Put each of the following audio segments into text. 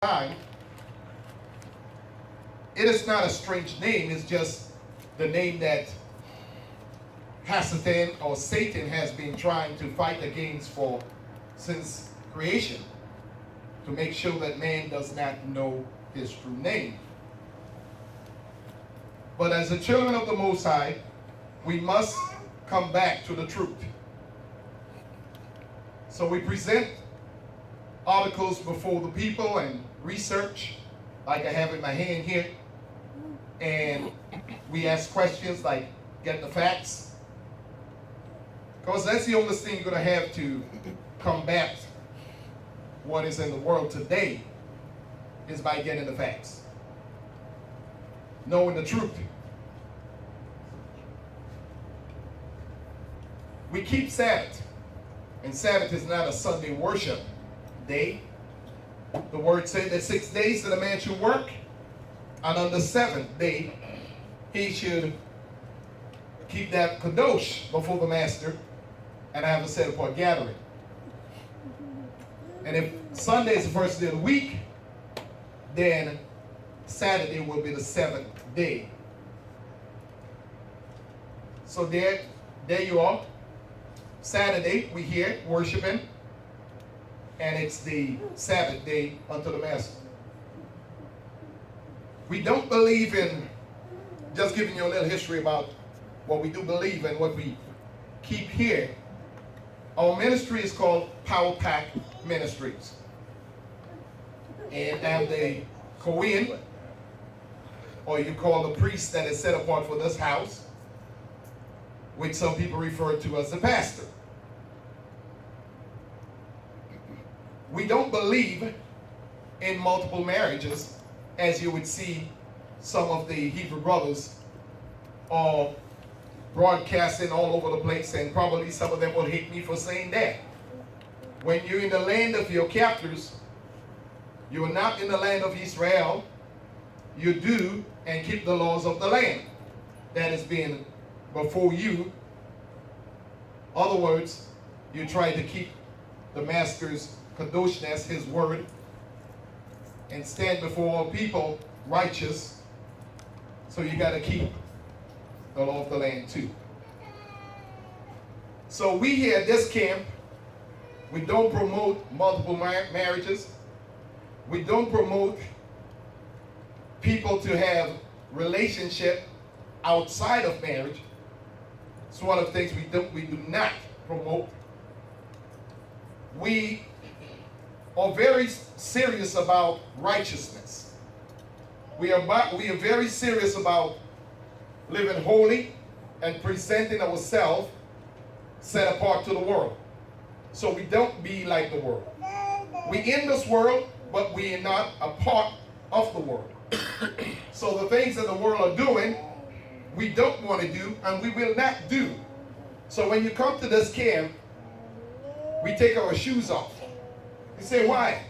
time, it is not a strange name. It's just the name that Hasatan or Satan has been trying to fight against for since creation, to make sure that man does not know his true name. But as the children of the Most High, we must come back to the truth. So we present articles before the people and research, like I have in my hand here, and we ask questions like, get the facts, because that's the only thing you're going to have to combat what is in the world today, is by getting the facts, knowing the truth. We keep Sabbath, and Sabbath is not a Sunday worship day. The word said that 6 days that a man should work, and on the seventh day he should keep that kadosh before the master and have a set apart gathering. And if Sunday is the first day of the week, then Saturday will be the seventh day. So there you are. Saturday we here worshiping, and it's the Sabbath day unto the master. We don't believe in, just giving you a little history about what we do believe and what we keep here. Our ministry is called Power Pack Ministries. And I'm the Kohen, or you call the priest that is set apart for this house, which some people refer to as the pastor. We don't believe in multiple marriages, as you would see some of the Hebrew brothers are broadcasting all over the place, and probably some of them will hate me for saying that. When you're in the land of your captors, you are not in the land of Israel. You do and keep the laws of the land that has been before you. In other words, you try to keep the master's kadoshness, his word, and stand before all people righteous. So you got to keep the law of the land too. So we here at this camp, we don't promote multiple marriages. We don't promote people to have relationship outside of marriage. It's one of the things we do not promote. We are very serious about righteousness. We are very serious about living holy and presenting ourselves set apart to the world. So we don't be like the world. We in this world, but we are not a part of the world. So the things that the world are doing, we don't want to do, and we will not do. So when you come to this camp, we take our shoes off. You say, why?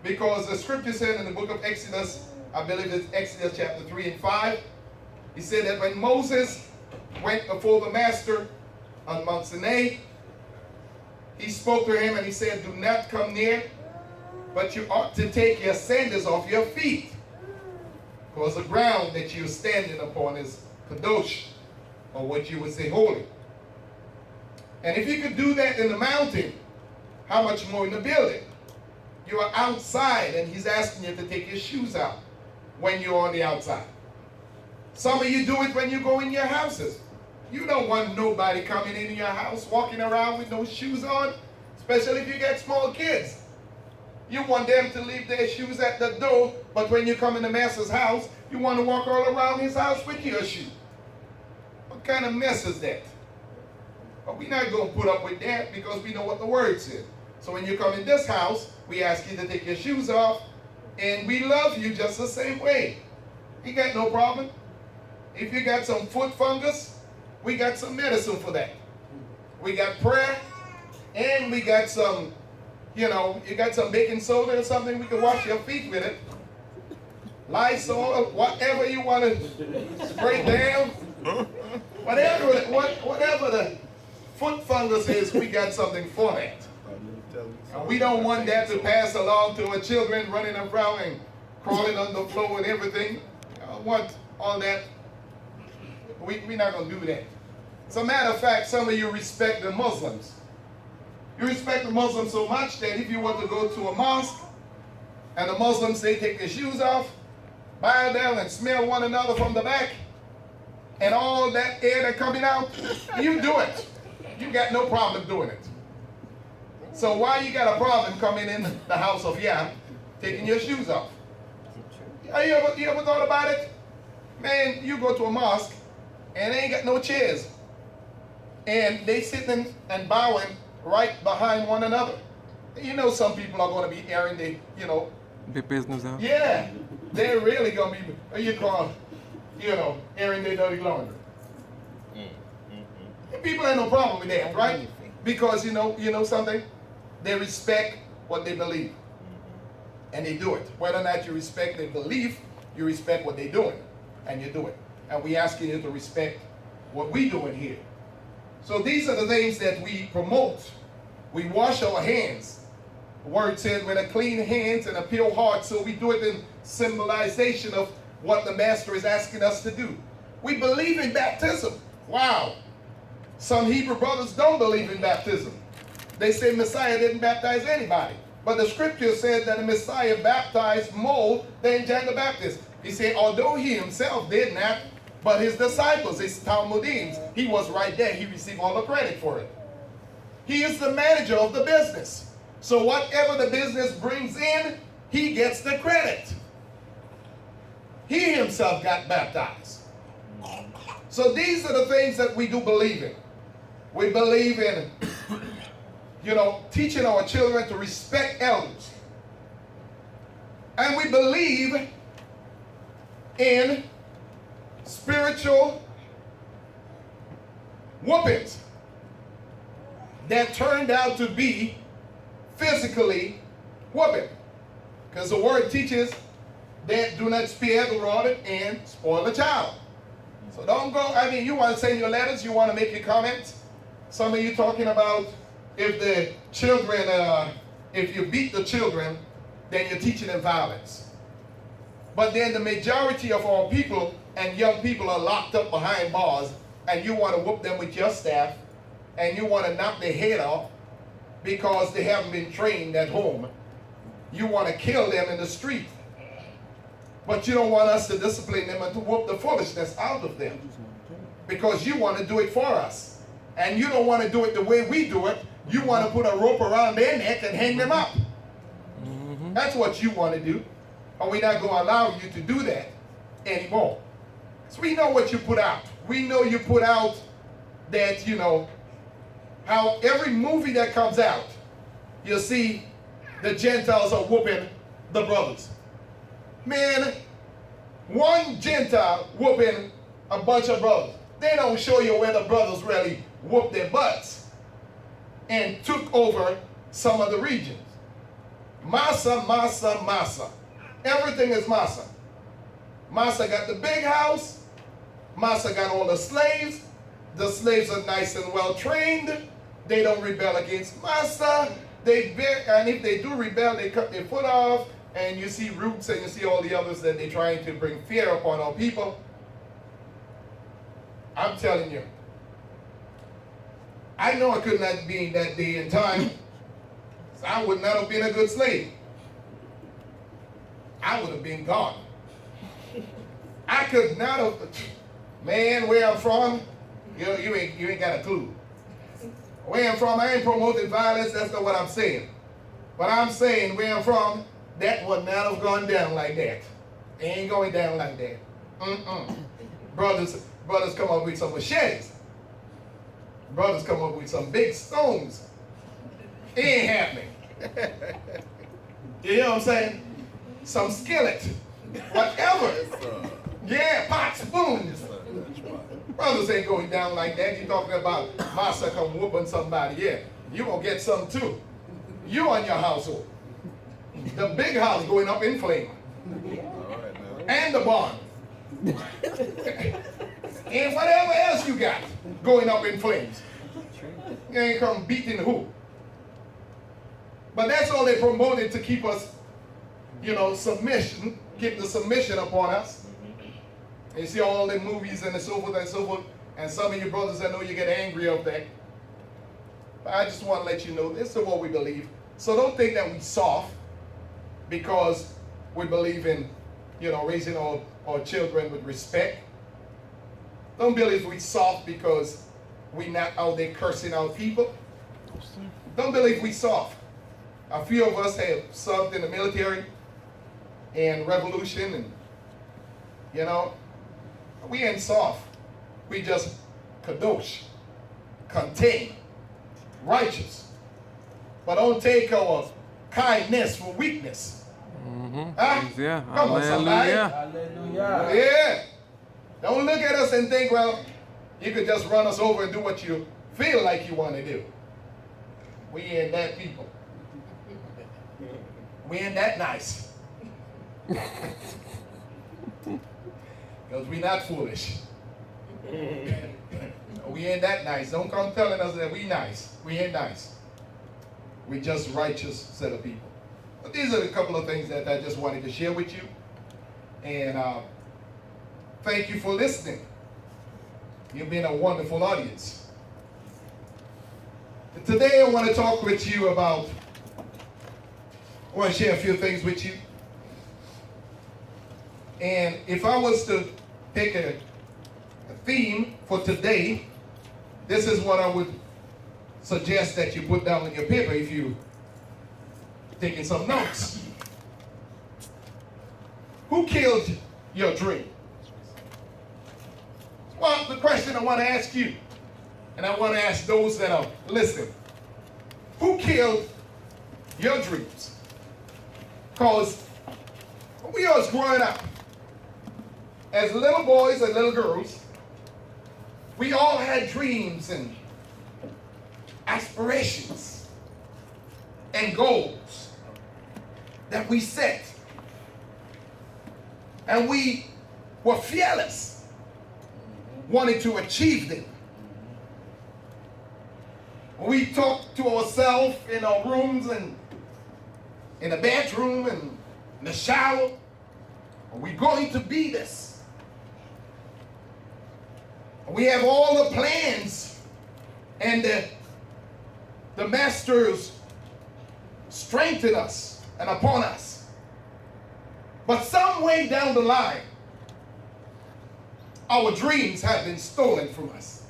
Because the scripture said in the book of Exodus, I believe it's Exodus chapter 3 and 5, he said that when Moses went before the master on Mount Sinai, he spoke to him and he said, do not come near, but you ought to take your sandals off your feet, because the ground that you're standing upon is kadosh, or what you would say holy. And if you could do that in the mountain, how much more in the building? You are outside, and he's asking you to take your shoes out when you're on the outside. Some of you do it when you go in your houses. You don't want nobody coming in your house walking around with no shoes on, especially if you get small kids. You want them to leave their shoes at the door, but when you come in the master's house, you want to walk all around his house with your shoe. What kind of mess is that? But we're not going to put up with that, because we know what the word says. So when you come in this house, we ask you to take your shoes off, and we love you just the same way. You got no problem. If you got some foot fungus, we got some medicine for that. We got prayer, and we got some, you got some baking soda or something, we can wash your feet with it. Lysol, whatever you want to spray down, whatever the foot fungus is, we got something for that. And we don't want that to pass along to our children running around and crawling on the floor and everything. I don't want all that. We're not going to do that. As a matter of fact, some of you respect the Muslims. You respect the Muslims so much that if you want to go to a mosque and the Muslims, they take their shoes off, bow down and smell one another from the back, and all that air that's coming out, you do it. You got no problem doing it. So why you got a problem coming in the house of Yah, taking your shoes off? You ever thought about it? Man, you go to a mosque and they ain't got no chairs. And they sitting and bowing right behind one another. You know some people are going to be airing the, the business out. Yeah, they're really going to be, airing their dirty laundry. People ain't no problem with that, right? Because you know something? They respect what they believe. And they do it. Whether or not you respect their belief, you respect what they're doing. And you do it. And we asking you to respect what we doing here. So these are the things that we promote. We wash our hands. The word says with a clean hands and a pure heart. So we do it in symbolization of what the Master is asking us to do. We believe in baptism. Wow. Some Hebrew brothers don't believe in baptism. They say Messiah didn't baptize anybody. But the scripture said that the Messiah baptized more than John the Baptist. He said, although he himself did not, but his disciples, his Talmudim, he was right there. He received all the credit for it. He is the manager of the business. So whatever the business brings in, he gets the credit. He himself got baptized. So these are the things that we do believe in. We believe in, teaching our children to respect elders. And we believe in spiritual whoopings that turned out to be physically whooping. Because the word teaches that do not spare the rod and spoil the child. So don't go, you want to send your letters, you want to make your comments. Some of you talking about if the children, if you beat the children, then you're teaching them violence. But then the majority of our people and young people are locked up behind bars, and you want to whoop them with your staff, and you want to knock their head off because they haven't been trained at home. You want to kill them in the street. But you don't want us to discipline them and to whoop the foolishness out of them. Because you want to do it for us. And you don't want to do it the way we do it. You want to put a rope around their neck and hang them up. That's what you want to do. And we're not going to allow you to do that anymore. So we know what you put out. We know you put out that, how every movie that comes out, you'll see the Gentiles are whooping the brothers. Man, one Gentile whooping a bunch of brothers. They don't show you where the brothers really whooped their butts and took over some of the regions. Massa, Massa, Massa. Everything is Massa. Massa got the big house. Massa got all the slaves. The slaves are nice and well trained. They don't rebel against Massa. And if they do rebel, they cut their foot off. And you see Roots and you see all the others that they're trying to bring fear upon our people. I'm telling you, I know I could not be in that day and time. So I would not have been a good slave. I would have been gone. I could not have, man, where I'm from, you ain't got a clue. Where I'm from, I ain't promoting violence, that's not what I'm saying. But I'm saying where I'm from, that would not have gone down like that. It ain't going down like that. Brothers come up with some machetes. Brothers come up with some big stones. It ain't happening. You know what I'm saying? Some skillet. Whatever. Yeah, pots, spoons. Brothers ain't going down like that. You're talking about Massa come whooping somebody. Yeah, you gonna get some too. You and your household. The big house going up in flame. And the barn. And whatever else you got going up in flames. You ain't come beating who? But that's all they promoted to keep us, submission, keep the submission upon us. And you see all the movies and so forth and so forth. And some of you brothers, I know you get angry of that. But I just want to let you know this is what we believe. So don't think that we soft because we believe in, raising our children with respect. Don't believe we soft because we not out there cursing out people. Don't believe we soft. A few of us have served in the military and revolution, and we ain't soft. We just kadosh, contain, righteous. But don't take our kindness for weakness. Mm-hmm. Huh? Yeah. Come on, somebody. Hallelujah. Yeah. Don't look at us and think, well, you could just run us over and do what you feel like you want to do. We ain't that people. We ain't that nice. Because we not foolish. We ain't that nice. Don't come telling us that we nice. We ain't nice. We just righteous set of people. But these are a couple of things that I just wanted to share with you. And thank you for listening. You've been a wonderful audience. Today I want to talk with you about, I want to share a few things with you. And if I was to pick a theme for today, this is what I would suggest that you put down on your paper if you're taking some notes. Who killed your dream? Well, the question I want to ask you, and I want to ask those that are listening, who killed your dreams? Because when we was growing up, as little boys and little girls, we all had dreams and aspirations and goals that we set. And we were fearless, wanting to achieve them. We talked to ourselves in our rooms and in the bedroom and in the shower. Are we going to be this? We have all the plans and the masters strengthen us and upon us. But some way down the line, our dreams have been stolen from us.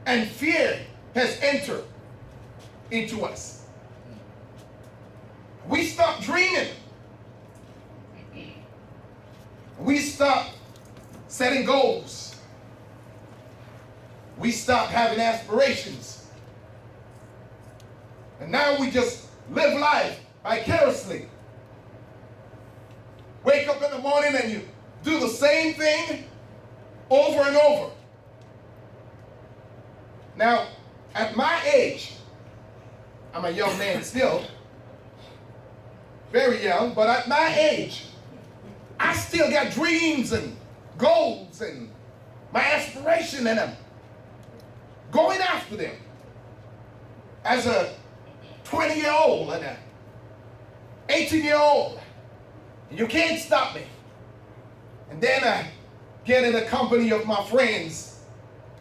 And fear has entered into us. We stop dreaming. We stop setting goals. We stop having aspirations. And now we just live life vicariously. Wake up in the morning and you do the same thing over and over. Now, at my age, I'm a young man still, very young, but at my age, I still got dreams and goals and my aspiration in them. Going after them. As a 20-year-old and a 18-year-old. You can't stop me. And then I get in the company of my friends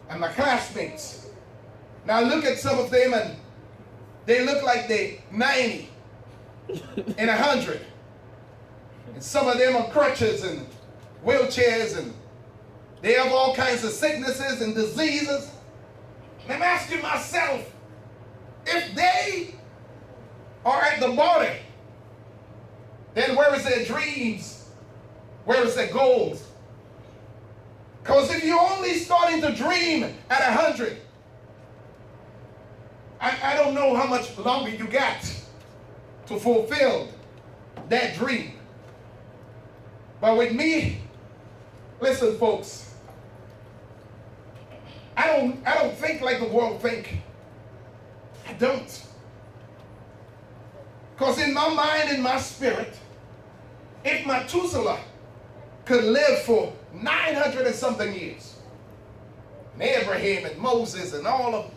and my classmates. Now I look at some of them and they look like they're 90 and 100. And some of them are crutches and wheelchairs and they have all kinds of sicknesses and diseases. And I'm asking myself, if they are at the bottom, then where is their dreams? Where is their goals? Because if you're only starting to dream at 100, I don't know how much longer you got to fulfill that dream. But with me, listen folks, I don't think like the world think. I don't. Because in my mind, in my spirit, if Methuselah could live for 900 and something years, and Abraham and Moses and all of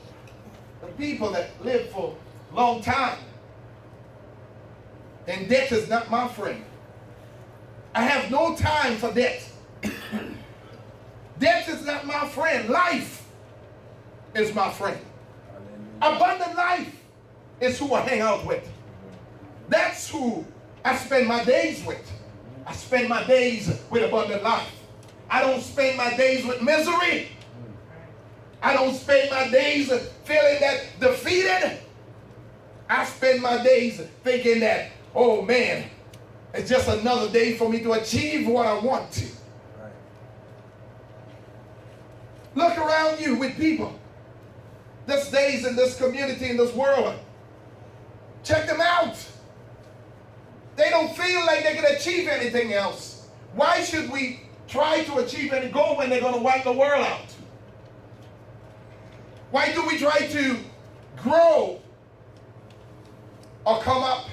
the people that lived for long time. And debt is not my friend. I have no time for debt. Debt is not my friend. Life is my friend. Abundant life is who I hang out with. That's who I spend my days with. I spend my days with abundant life. I don't spend my days with misery. I don't spend my days feeling that defeated. I spend my days thinking that, oh man, it's just another day for me to achieve what I want to. Right. Look around you with people. These days in this community, in this world. Check them out. They don't feel like they can achieve anything else. Why should we try to achieve any goal when they're going to wipe the world out? Why do we try to grow or come up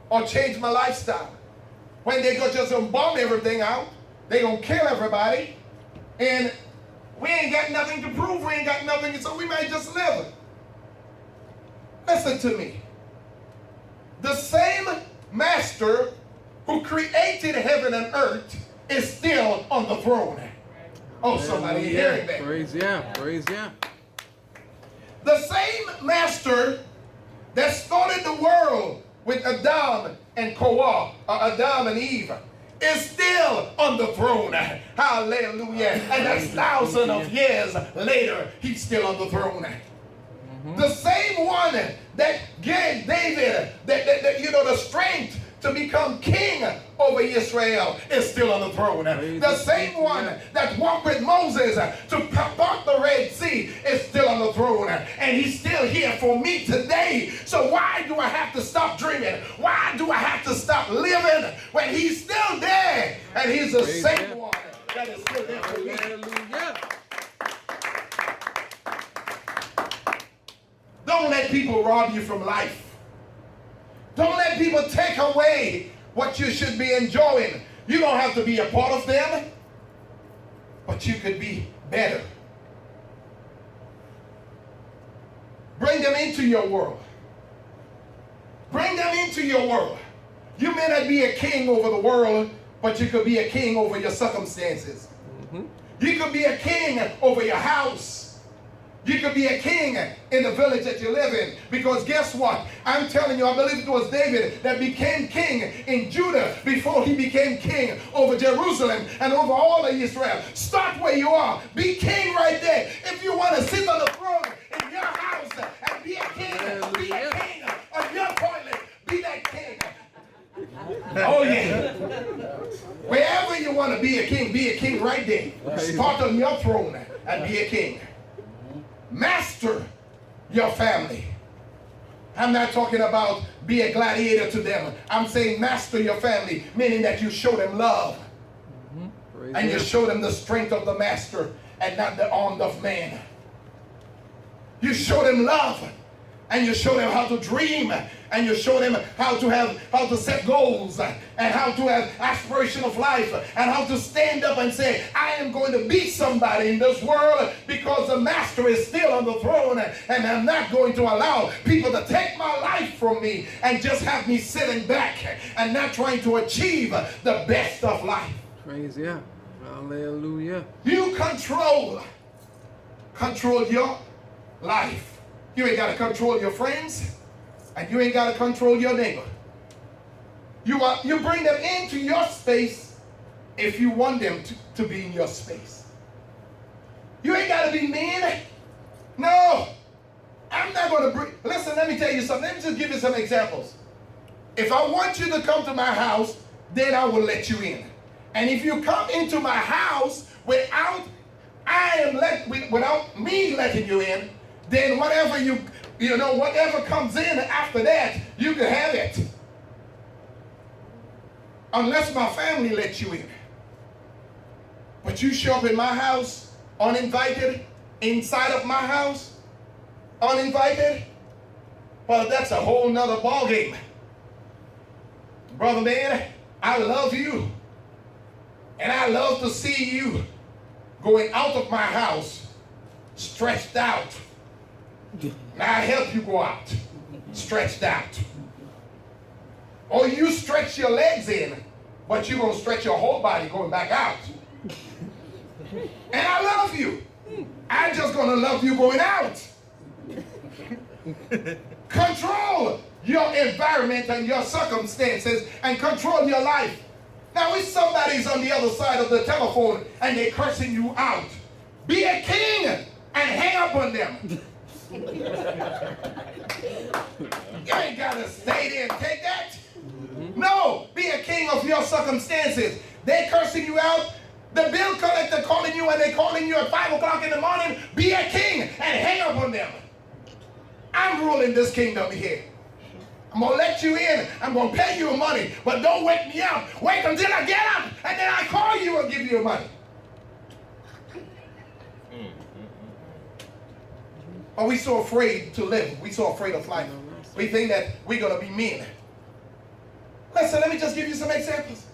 or change my lifestyle when they're going to just bomb everything out? They're going to kill everybody, and we ain't got nothing to prove. We ain't got nothing, so we might just live. Listen to me. The same master who created heaven and earth is still on the throne. Oh, somebody hearing that? Praise yeah, praise yeah. The same master that started the world with Adam and Koah, or Adam and Eve, is still on the throne. Hallelujah. And that's thousands of years later, he's still on the throne. The same one that gave David the strength to become king over Israel is still on the throne. The same one that walked with Moses to part the Red Sea is still on the throne. And he's still here for me today. So why do I have to stop dreaming? Why do I have to stop living when he's still there? And he's the same one that is still there for me. Hallelujah. Don't let people rob you from life. Don't let people take away what you should be enjoying. You don't have to be a part of them, but you could be better. Bring them into your world. Bring them into your world. You may not be a king over the world, but you could be a king over your circumstances. You could be a king over your house. You could be a king in the village that you live in. Because guess what? I'm telling you, I believe it was David that became king in Judah before he became king over Jerusalem and over all of Israel. Start where you are. Be king right there. If you want to sit on the throne in your house and be a king of your toilet, be that king. Oh yeah. Wherever you want to be a king right there. Start on your throne and be a king. Master your family. I'm not talking about be a gladiator to them. I'm saying master your family, meaning that you show them love. And you show them the strength of the master and not the arm of man. You show them love, and you show them how to dream, and you show them how to set goals, and how to have aspiration of life, and how to stand up and say, I am going to be somebody in this world because the master is still on the throne, and I'm not going to allow people to take my life from me and just have me sitting back and not trying to achieve the best of life. Praise yeah. Hallelujah. You control your life. You ain't got to control your friends, and you ain't got to control your neighbor. You bring them into your space if you want them to be in your space. You ain't got to be mean. No, I'm not going to bring. Listen, let me tell you something. Let me just give you some examples. If I want you to come to my house, then I will let you in. And if you come into my house without me letting you in, then whatever whatever comes in after that, you can have it. Unless my family lets you in. But you show up in my house uninvited, inside of my house uninvited, well, that's a whole nother ballgame. Brother man, I love you. And I love to see you going out of my house stretched out. And I help you go out. stretched out. Or you stretch your legs in, but you're going to stretch your whole body going back out. And I love you. I'm just going to love you going out. Control your environment and your circumstances and control your life. Now, if somebody's on the other side of the telephone and they're cursing you out, be a king and hang up on them. You ain't got to stay there and take that. No, be a king of your circumstances. They cursing you out. The bill collector calling you and they calling you at 5 o'clock in the morning. Be a king and hang up on them. I'm ruling this kingdom here. I'm going to let you in. I'm going to pay you money. But don't wake me up. Wait until I get up and then I call you and give you money. Are we so afraid to live? We so afraid of life. We think that we're going to be mean. Listen, let me just give you some examples.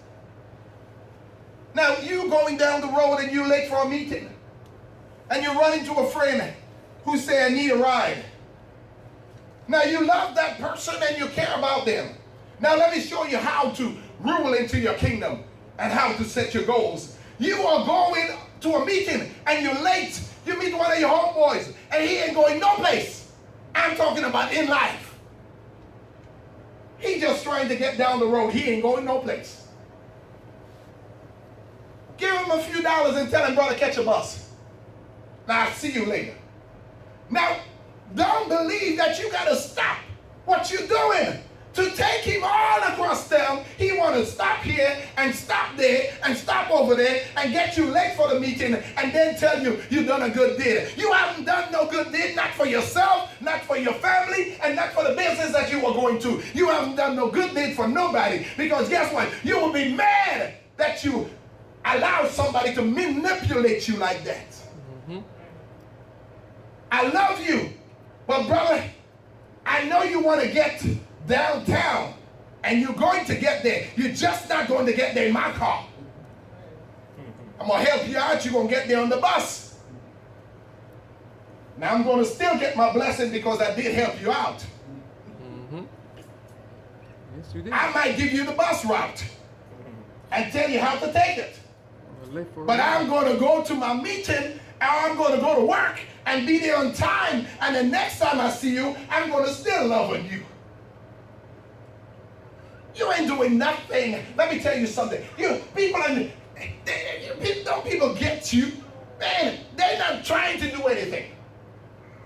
Now, you going down the road and you're late for a meeting. And you run into a friend who say, I need a ride. Now, you love that person and you care about them. Now, let me show you how to rule into your kingdom and how to set your goals. You are going to a meeting and you're late. You meet one of your homeboys and he ain't going no place. I'm talking about in life. He just trying to get down the road. He ain't going no place. Give him a few dollars and tell him, brother, catch a bus. Now, I'll see you later. Now, don't believe that you got to stop what you're doing to take him all across town. He want to stop here and stop there and stop over there and get you late for the meeting and then tell you you've done a good deed. You haven't done no good deed, not for yourself, not for your family, and not for the business that you were going to. You haven't done no good deed for nobody, because guess what? You will be mad that you allow somebody to manipulate you like that. Mm-hmm. I love you. But brother, I know you want to get downtown, and you're going to get there. You're just not going to get there in my car. I'm going to help you out. You're going to get there on the bus. Now I'm going to still get my blessing because I did help you out. Mm-hmm. Yes, you did. I might give you the bus route and tell you how to take it. But I'm going to go to my meeting, and I'm going to go to work and be there on time, and the next time I see you, I'm going to still love on you. You ain't doing nothing. Let me tell you something. Don't people get you? Man, they're not trying to do anything.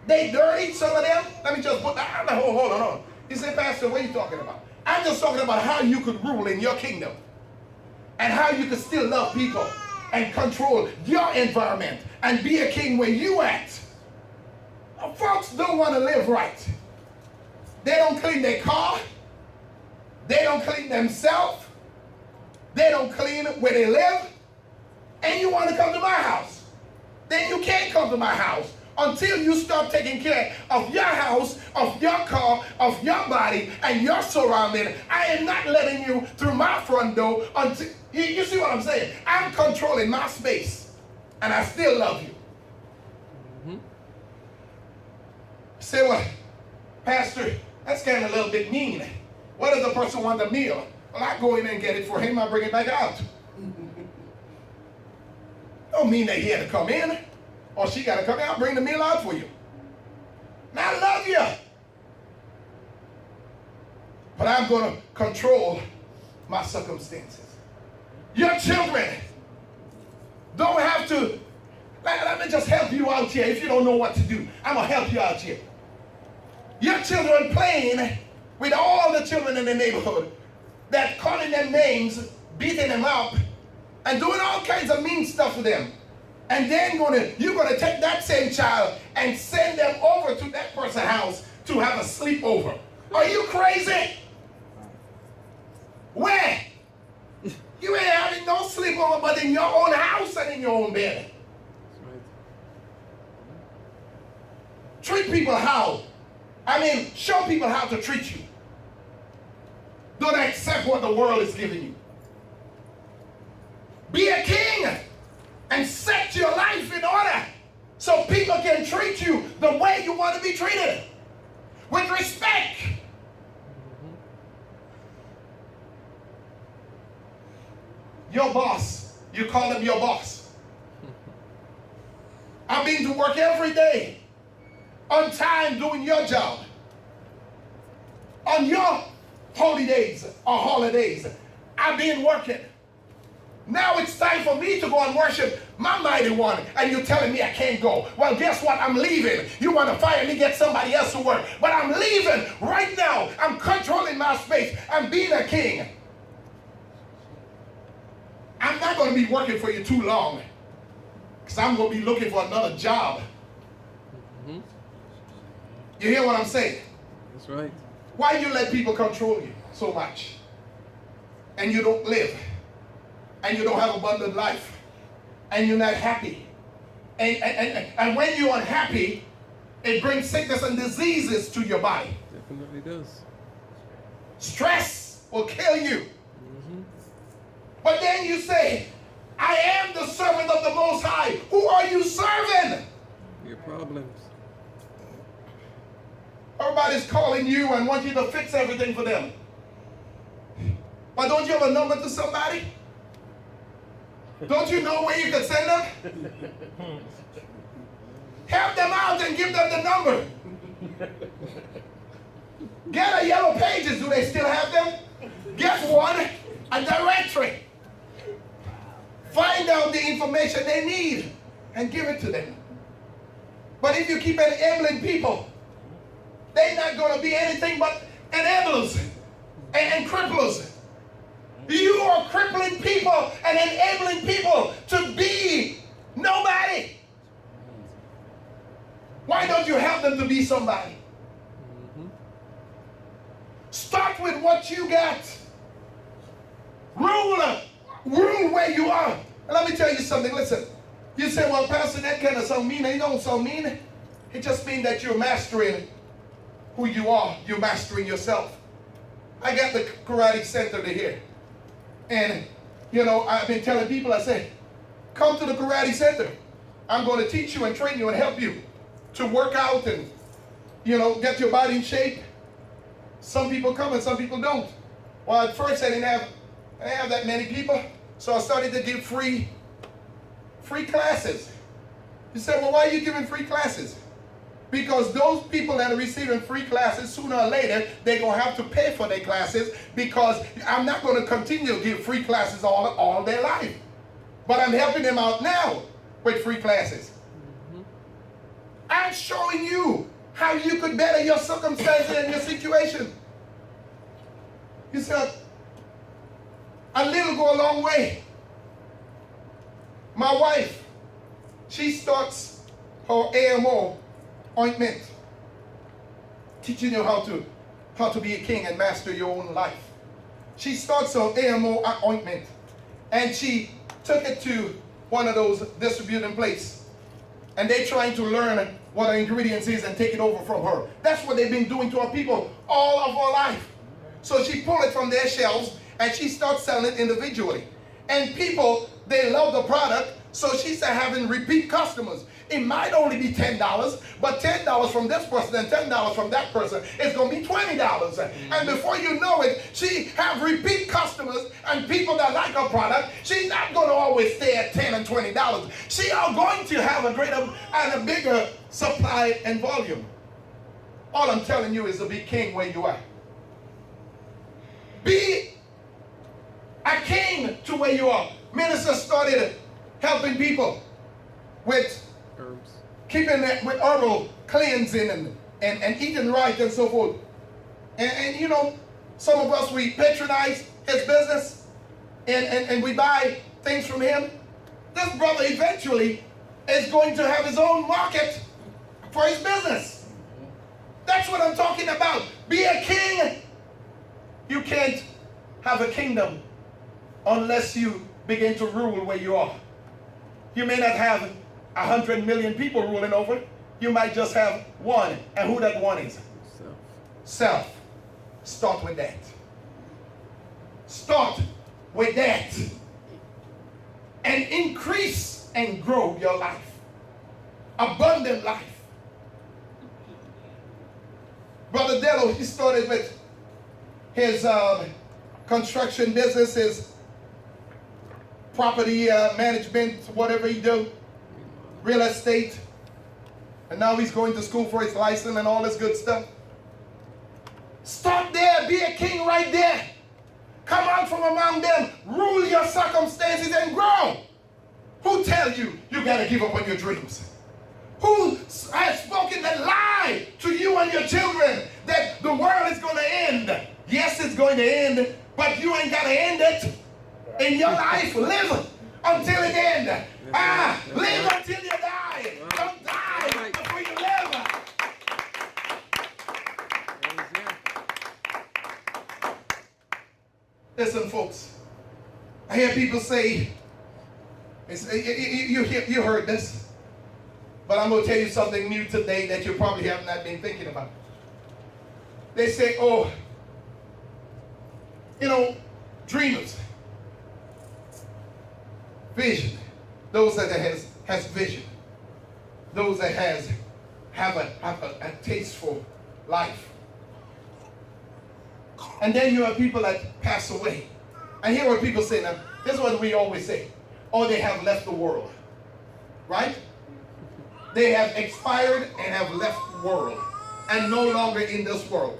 They dirty, some of them. Let me just put that. Hold on. You say, Pastor, what are you talking about? I'm just talking about how you could rule in your kingdom and how you could still love people and control your environment and be a king where you at. Folks don't want to live right. They don't clean their car. They don't clean themselves. They don't clean where they live. And you want to come to my house. Then you can't come to my house until you start taking care of your house, of your car, of your body, and your surrounding. I am not letting you through my front door until, you see what I'm saying? I'm controlling my space, and I still love you. Mm-hmm. Say what? Pastor, that's kind of a little bit mean. What if the person wants a meal? Well, I go in and get it for him. I bring it back out. Don't mean that he had to come in or she got to come out, bring the meal out for you. Now, I love you. But I'm going to control my circumstances. Your children don't have to. Let me just help you out here. If you don't know what to do, I'm going to help you out here. Your children playing with all the children in the neighborhood that calling them names, beating them up, and doing all kinds of mean stuff to them. And then you're going to take that same child and send them over to that person's house to have a sleepover. Are you crazy? Where? You ain't having no sleepover but in your own house and in your own bed. Treat people show people how to treat you. Don't accept what the world is giving you. Be a king and set your life in order so people can treat you the way you want to be treated. With respect, your boss, you call him your boss. I mean to work every day, on time, doing your job. On your holy days or holidays, I've been working. Now it's time for me to go and worship my mighty one, and you're telling me I can't go. Well, guess what? I'm leaving. You want to fire me, get somebody else to work. But I'm leaving right now. I'm controlling my space. I'm being a king. I'm not going to be working for you too long, because I'm going to be looking for another job. Mm-hmm. You hear what I'm saying? That's right. Why you let people control you so much? And you don't live. And you don't have abundant life. And you're not happy. And when you're unhappy, it brings sickness and diseases to your body. Definitely does. Stress will kill you. Mm-hmm. But then you say, I am the servant of the Most High. Who are you serving? Your problems. Everybody's calling you and want you to fix everything for them. But don't you have a number to somebody? Don't you know where you can send them? Help them out and give them the number. Get a Yellow Pages. Do they still have them? Get one, a directory. Find out the information they need and give it to them. But if you keep enabling people, they're not going to be anything but enablers and cripplers. You are crippling people and enabling people to be nobody. Why don't you help them to be somebody? Mm-hmm. Start with what you got. Rule where you are. And let me tell you something. Listen, you say, well, Pastor, that kind of sound mean. It don't sound mean. It just means that you're mastering who you are. You're mastering yourself. I got the Karate Center to here. And, you know, I've been telling people, I say, come to the Karate Center. I'm going to teach you and train you and help you to work out and, you know, get your body in shape. Some people come and some people don't. Well, at first I didn't have that many people. So I started to give free classes. You say, well, why are you giving free classes? Because those people that are receiving free classes, sooner or later, they're going to have to pay for their classes, because I'm not going to continue to give free classes all their life. But I'm helping them out now with free classes. Mm-hmm. I'm showing you how you could better your circumstances and your situation. You said, a little go a long way. My wife, she starts her AMO ointment, teaching you how to be a king and master your own life. She starts her AMO ointment, and she took it to one of those distributing places, and they're trying to learn what her ingredients is and take it over from her. That's what they've been doing to our people all of our life. So she pulled it from their shelves and she starts selling it individually, and people, they love the product. So she started having repeat customers. It might only be $10, but $10 from this person and $10 from that person is going to be $20. Mm-hmm. And before you know it, she have repeat customers and people that like her product. She's not going to always stay at $10 and $20. She are going to have a greater and a bigger supply and volume. All I'm telling you is to be king where you are. Be a king to where you are. Minister started helping people with herbs, keeping that with herbal cleansing and eating right and so forth. And you know, some of us, we patronize his business and we buy things from him. This brother eventually is going to have his own market for his business. That's what I'm talking about. Be a king. You can't have a kingdom unless you begin to rule where you are. You may not have 100 million people ruling over. You might just have one. And who that one is? Self. Start with that. Start with that. And increase and grow your life. Abundant life. Brother Dello, he started with his construction business, property management, whatever he do, real estate. And now he's going to school for his license and all this good stuff. Stop there. Be a king right there. Come out from among them. Rule your circumstances and grow. Who tell you you got to give up on your dreams? Who has spoken that lie to you and your children that the world is going to end? Yes, it's going to end, but you ain't got to end it. In your life, live until it ends. Live until you die. Don't die before you live. Listen, folks. I hear people say, you heard this, but I'm going to tell you something new today that you probably have not been thinking about. They say, oh, dreamers, vision, those that has vision, those that have a taste for life. And then you have people that pass away. I hear what people say now. This is what we always say. Oh, they have left the world. Right? They have expired and have left the world and no longer in this world.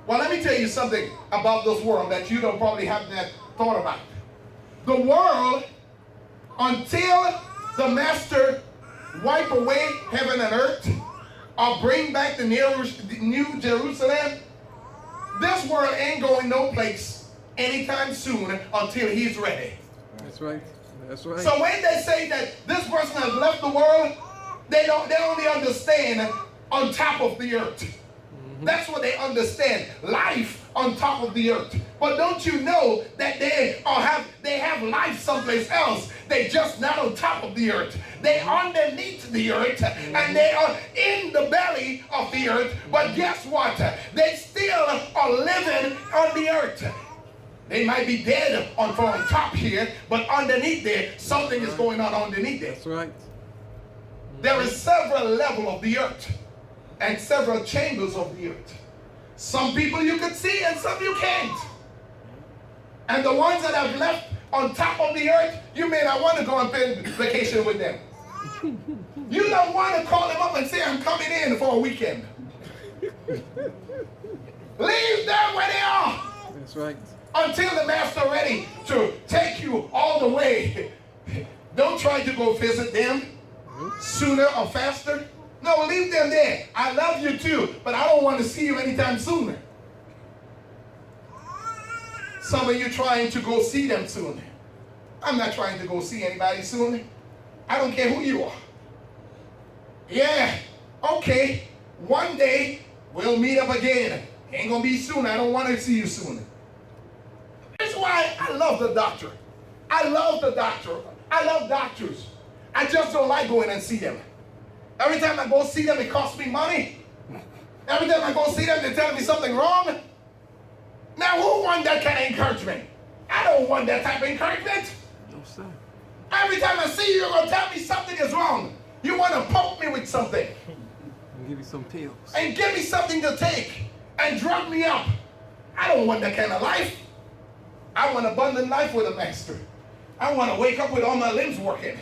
Well, let me tell you something about this world that you don't probably have not thought about. The world, until the master wipe away heaven and earth or bring back the new Jerusalem, this world ain't going no place anytime soon until he's ready. That's right. That's right. So when they say that this person has left the world, they only understand on top of the earth. Mm-hmm. That's what they understand. Life on top of the earth. But don't you know that they have life someplace else? They just not on top of the earth. They underneath the earth, and they are in the belly of the earth. But guess what? They still are living on the earth. They might be dead from on top here, but underneath there, something is going on underneath there. That's right. There is several levels of the earth and several chambers of the earth. Some people you can see and some you can't. And the ones that have left on top of the earth, you may not want to go on vacation with them. You don't want to call them up and say, I'm coming in for a weekend. Leave them where they are. That's right. Until the master ready to take you all the way. Don't try to go visit them sooner or faster. No, leave them there. I love you too, but I don't want to see you anytime sooner. Some of you trying to go see them soon. I'm not trying to go see anybody soon. I don't care who you are. Yeah, okay. One day we'll meet up again. Ain't gonna be soon. I don't want to see you soon. That's why I love the doctor. I love the doctor. I love doctors. I just don't like going and see them. Every time I go see them, it costs me money. Every time I go see them, they tell me something wrong. Now, who wants that kind of encouragement? I don't want that type of encouragement. No, sir. Every time I see you, you're going to tell me something is wrong. You want to poke me with something. I'll give you some pills. And give me something to take and drug me up. I don't want that kind of life. I want abundant life with a master. I want to wake up with all my limbs working.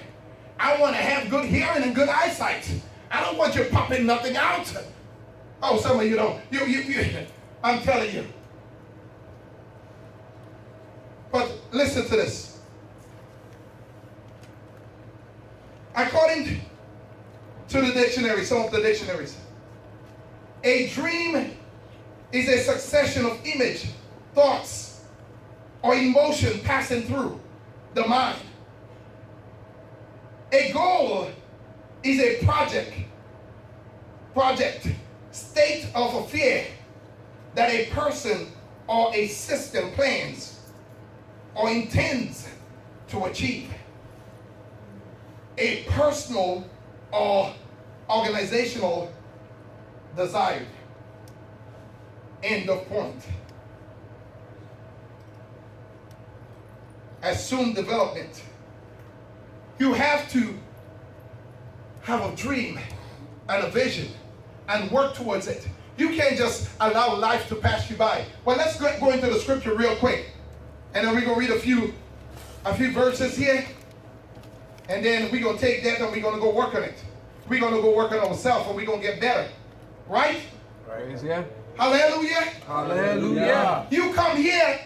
I want to have good hearing and good eyesight. I don't want you popping nothing out. Oh, some of you don't. I'm telling you. But listen to this. According to the dictionary, some of the dictionaries, a dream is a succession of image, thoughts, or emotion passing through the mind. A goal is a project, state of affair that a person or a system plans or intends to achieve. A personal or organizational desire. End of point. Assume development. You have to have a dream and a vision and work towards it. You can't just allow life to pass you by. Well, let's go into the scripture real quick. And then we're going to read a few a few verses here, and then we're going to take that and we're going to go work on it. We're going to go work on ourselves and we're going to get better. Right? Praise God. Hallelujah. Hallelujah. You come here,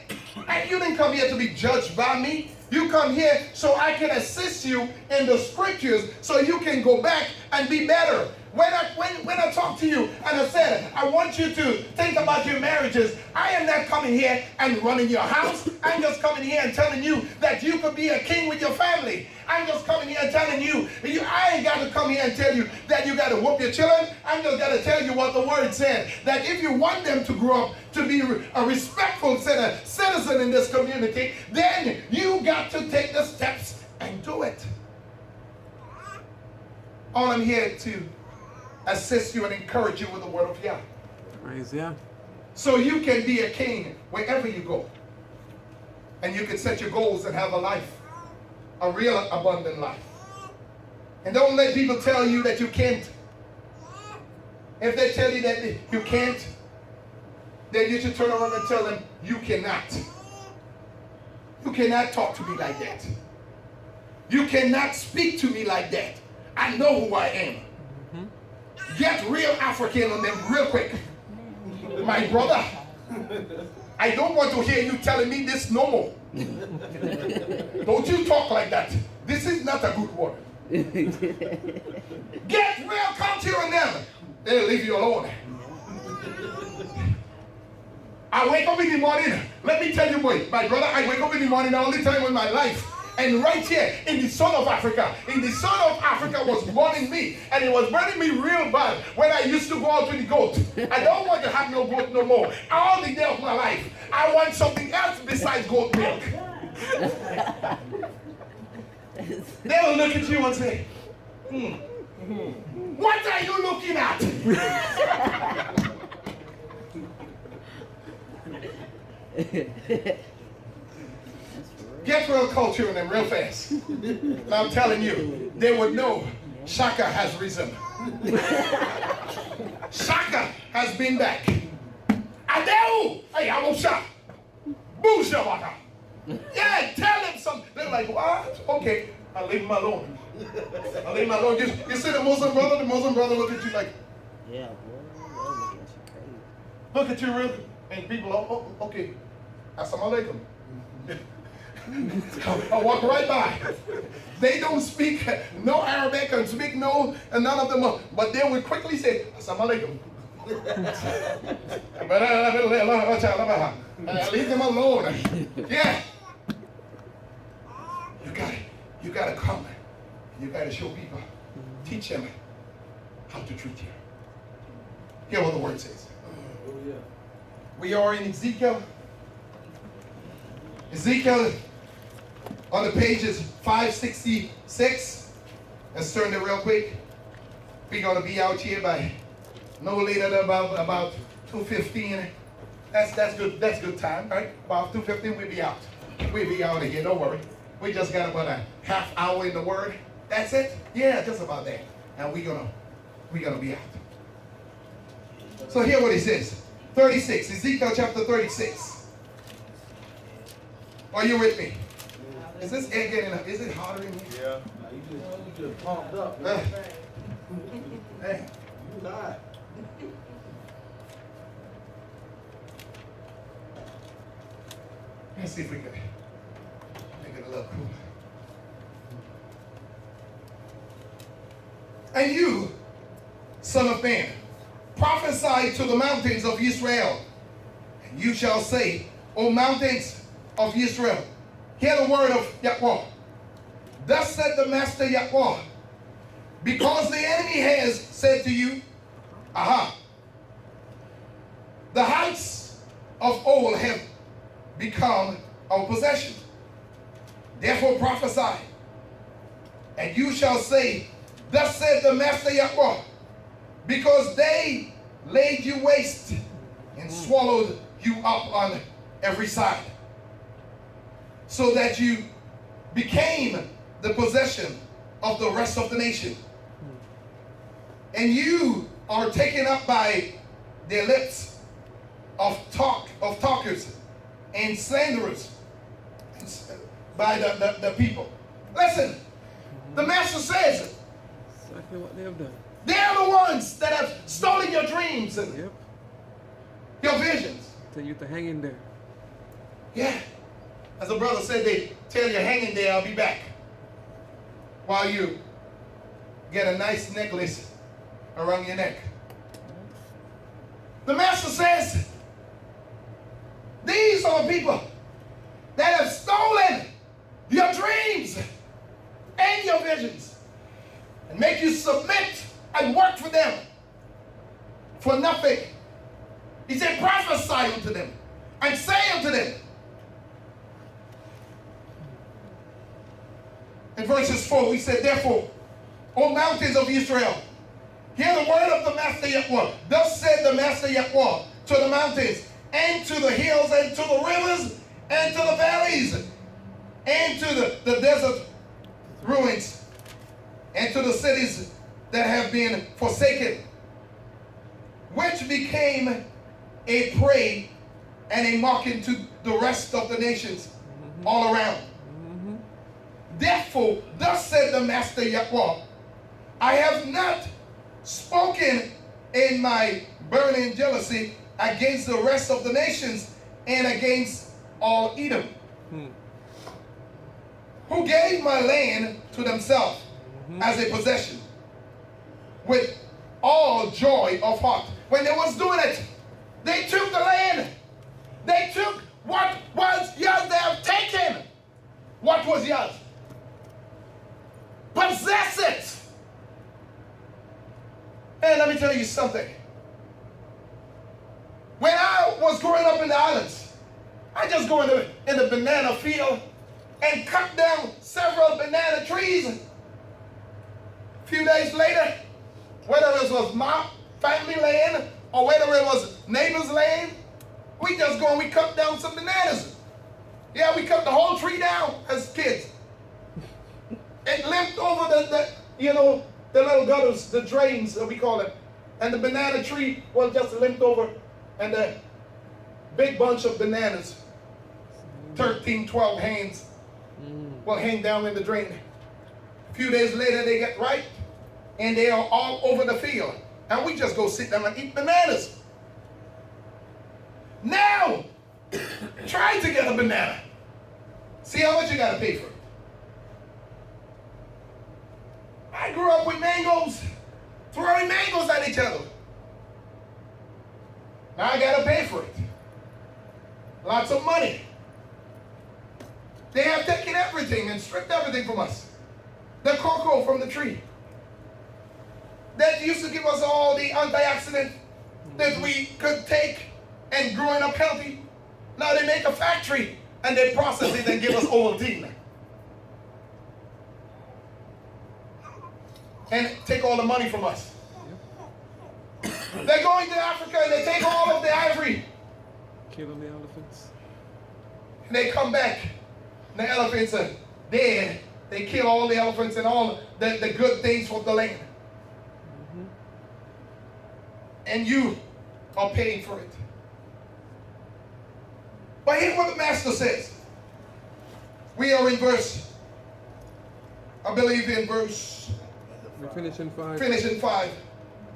and you didn't come here to be judged by me. You come here so I can assist you in the scriptures so you can go back and be better. When I talk to you and I said, I want you to think about your marriages, I am not coming here and running your house. I'm just coming here and telling you that you could be a king with your family. I'm just coming here and telling you, I ain't got to come here and tell you that you got to whoop your children. I'm just got to tell you what the word said, that if you want them to grow up to be a respectful citizen in this community, then you got to take the steps and do it. All I'm here to assist you and encourage you with the word of Yah. Praise God. So you can be a king wherever you go. And you can set your goals and have a life, a real abundant life. And don't let people tell you that you can't. If they tell you that you can't, then you should turn around and tell them you cannot. You cannot talk to me like that. You cannot speak to me like that. I know who I am. Get real African on them real quick. My brother, I don't want to hear you telling me this no more. Don't you talk like that. This is not a good word. Get real culture on them. They'll leave you alone. I wake up in the morning. Let me tell you, boy, my brother, I wake up in the morning the only time in my life. And right here in the sun of Africa, was burning me. And it was burning me real bad when I used to go out with the goat. I don't want to have no goat no more. All the day of my life, I want something else besides goat milk. They will look at you and say, what are you looking at? Get real culture in them real fast. And I'm telling you, they would know Shaka has risen. Shaka has been back. Adeu! Hey, I will shot. Boosha. Yeah, tell them something. They're like, what? Okay, I'll leave him alone. I'll leave him alone. You see the Muslim brother look at you like, yeah, boy, look at you real, and people, oh, okay, assalamu alaikum. I walk right by. They don't speak no Arabic and speak no, and none of them, but they will quickly say, assalamu alaikum. Leave them alone. Yeah. You gotta come. You gotta show people. Teach them how to treat you. Hear what the word says. We are in Ezekiel. Ezekiel on the pages 566. Let's turn it real quick. We're gonna be out here by no later than about 2:15. That's good. That's good time, right? About 2:15, we'll be out. We'll be out of here. Don't worry. We just got about a half hour in the Word. That's it. Yeah, just about that. And we're gonna be out. So hear what he says. 36. Ezekiel chapter 36. Are you with me? Is this air getting up? Is it hotter in here? Yeah. You just pumped up. Hey. You hot. Let's see if we can make it a little cooler. And you, son of man, prophesy to the mountains of Israel, and you shall say, O mountains of Israel, hear the word of Yahweh. Thus said the Master Yahweh, because the enemy has said to you, aha, the heights of old have become our possession. Therefore prophesy, and you shall say, thus said the Master Yahweh, because they laid you waste and swallowed you up on every side, so that you became the possession of the rest of the nation. And you are taken up by their lips of talkers and slanderers by the people. Listen, the master says, Exactly what they have done. they're the ones that have stolen your dreams and Yep. your visions. Tell you to hang in there. Yeah. As a brother said, they tell you, hang in there, I'll be back. While you get a nice necklace around your neck. The master says, these are the people that have stolen your dreams and your visions and make you submit and work for them for nothing. He said, prophesy unto them and say unto them. In verses 4, he said, therefore, O mountains of Israel, hear the word of the Master Yahweh. Thus said the Master Yahweh to the mountains, and to the hills, and to the rivers, and to the valleys, and to the desert ruins, and to the cities that have been forsaken, which became a prey and a mocking to the rest of the nations all around. Therefore, thus said the Master Yahweh, I have not spoken in my burning jealousy against the rest of the nations and against all Edom, who gave my land to themselves as a possession with all joy of heart. When they was doing it, they took the land. They took what was yours. They have taken what was yours. Possess it. And let me tell you something. When I was growing up in the islands, I just go in the banana field and cut down several banana trees. A few days later, whether it was my family land or whether it was neighbor's land, we just go and we cut down some bananas. Yeah, we cut the whole tree down as kids. It limped over the little gutters, the drains that we call it. And the banana tree was just limped over, and a big bunch of bananas, 13, 12 hands, will hang down in the drain. A few days later, they get ripe, and they are all over the field. And we just go sit down and eat bananas. Now, try to get a banana. See how much you got to pay for it. I grew up with mangoes, throwing mangoes at each other. Now I got to pay for it. Lots of money. They have taken everything and stripped everything from us. The cocoa from the tree that used to give us all the antioxidant that we could take and growing up healthy. Now they make a factory and they process it and give us Ovaltine. And take all the money from us. They're going to Africa and they take all of the ivory. Killing the elephants. And they come back. And the elephants are dead. They kill all the elephants and all the good things from the land. And you are paying for it. But here's what the master says. We are in verse, I believe in verse. We finish in 5. Finish in 5.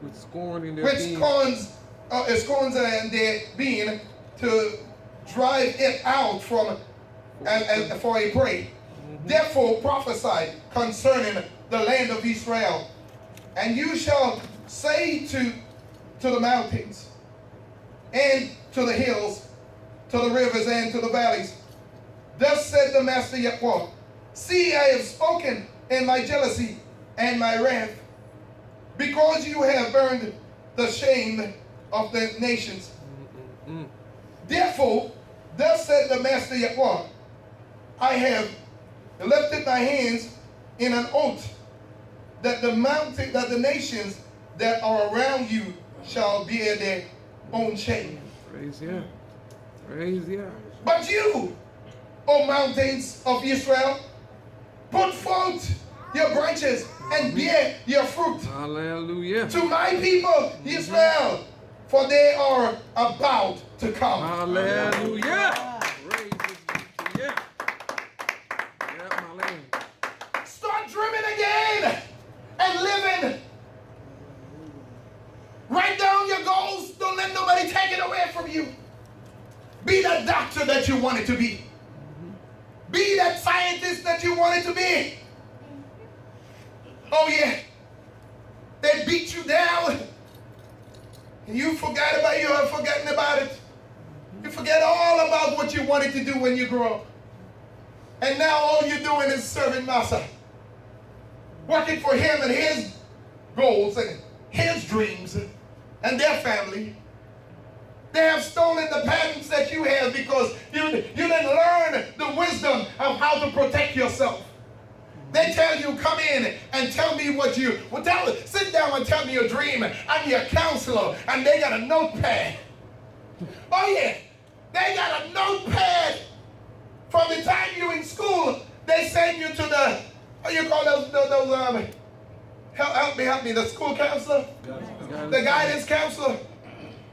With scorn in their Which being. scorns and their being to drive it out from and for a prey. Therefore prophesy concerning the land of Israel, and you shall say to the mountains and to the hills, to the rivers and to the valleys, thus said the Master Yahweh, see, I have spoken in my jealousy and my wrath, because you have burned the shame of the nations. Therefore, thus said the Master Yahweh, I have lifted my hands in an oath that the nations that are around you shall bear their own shame. Praise yeah. Praise yeah. But you, O mountains of Israel, put forth your branches and bear your fruit. Hallelujah. To my people, Israel, for they are about to come. Hallelujah. Praise yeah. you. Be that doctor that you wanted to be. Be that scientist that you wanted to be. Oh yeah. They beat you down. And you forgot about you have forgotten about it. You forget all about what you wanted to do when you grew up. And now all you're doing is serving Massa. Working for him and his goals and his dreams and their family. They have stolen the patents that you have because you didn't learn the wisdom of how to protect yourself. They tell you, come in and tell me what you, sit down and tell me your dream. I'm your counselor. And they got a notepad. Oh yeah, they got a notepad. From the time you're in school, they send you to the, what do you call those help me, the school counselor? The guidance counselor.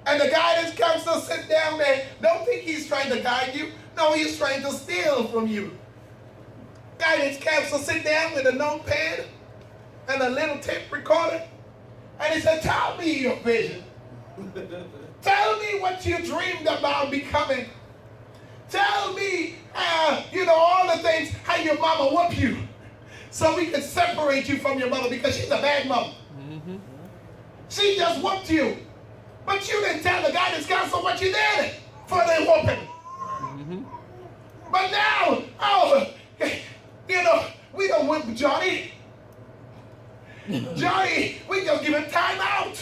And the guidance counselor sit down there. Don't think he's trying to guide you. No, he's trying to steal from you. Guidance counselor sit down with a notepad and a little tape recorder. And he said, tell me your vision. Tell me what you dreamed about becoming. Tell me, all the things, how your mama whooped you. So we can separate you from your mother because she's a bad mother. Mm-hmm. She just whooped you. But you didn't tell the guidance counselor what you did for the whooping. Mm-hmm. But now, we don't whip Johnny. Johnny, we just give him time out.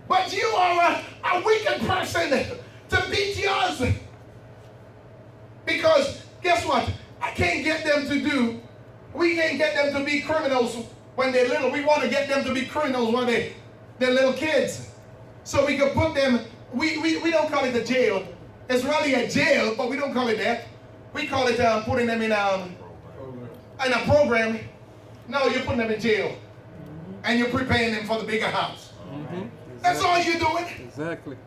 But you are a weakened person to beat yours. Because guess what? We can't get them to be criminals when they're little. We want to get them to be criminals when they're little kids. So we can put them, we don't call it a jail. It's really a jail, but we don't call it that. We call it putting them in a program. No, you're putting them in jail. And you're preparing them for the bigger house. Mm-hmm. That's all you're doing. Exactly.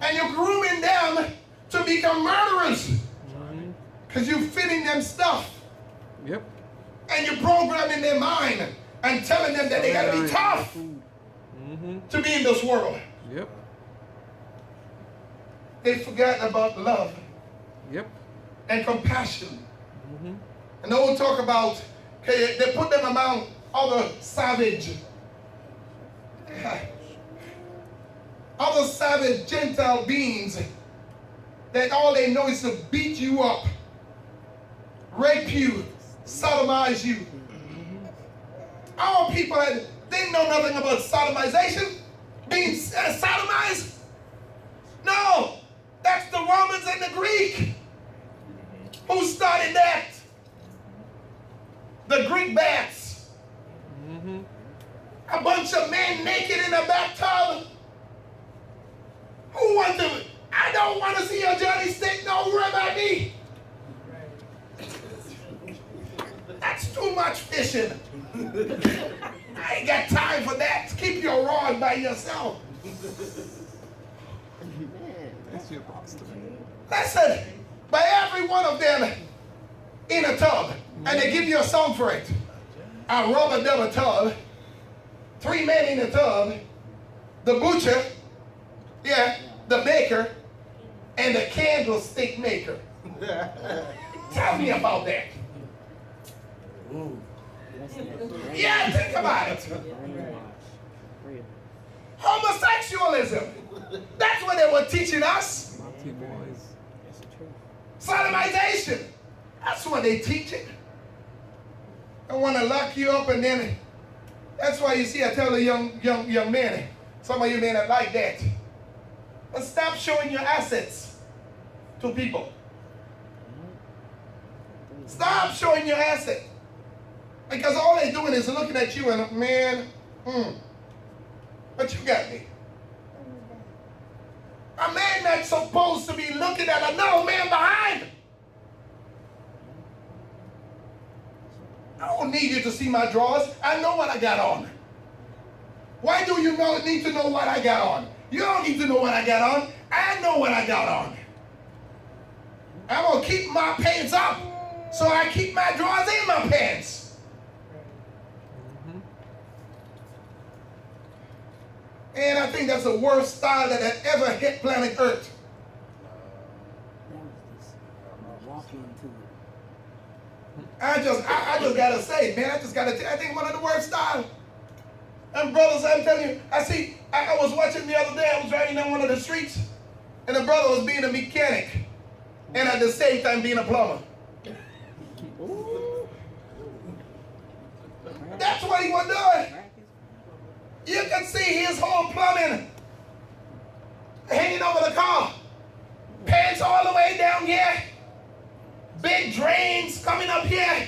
And you're grooming them to become murderers. Because you're feeding them stuff. Yep. And you're programming their mind and telling them that they got to be tough to be in this world. Yep. They've forgotten about love. Yep. And compassion. And they will talk about, they put them among other savage Gentile beings that all they know is to beat you up, rape you, sodomize you. Our people didn't know nothing about sodomization, being sodomized. No, that's the Romans and the Greek who started that. The Greek baths. A bunch of men naked in a bathtub. Who wants to? I don't want to see your Johnny Stick nowhere by me. That's too much fishing. I ain't got time for that. Keep your rod by yourself. That's your box to me. Listen, by every one of them in a tub, and they give you a song for it. A rubber double tub, 3 men in a tub, the butcher, the baker, and the candlestick maker. Tell me about that. Yeah, think about it. Homosexualism. That's what they were teaching us. Sodomization. That's what they teach it. I want to lock you up, and then that's why you see I tell the young men, some of you men are like that. But stop showing your assets to people. Stop showing your assets. Because all they're doing is looking at you and, man, but you got me. A man not supposed to be looking at another man behind. I don't need you to see my drawers. I know what I got on. Why do you need to know what I got on? You don't need to know what I got on. I know what I got on. I'm going to keep my pants up, so I keep my drawers in my pants. And I think that's the worst style that had ever hit planet Earth. That was just walk into it. I just gotta say, man, I think one of the worst style. And brothers, I'm telling you, I was watching the other day, I was driving down one of the streets, and the brother was being a mechanic, and at the same time being a plumber. Ooh. That's what he was doing. You can see his whole plumbing hanging over the car. Pants all the way down here. Big drains coming up here.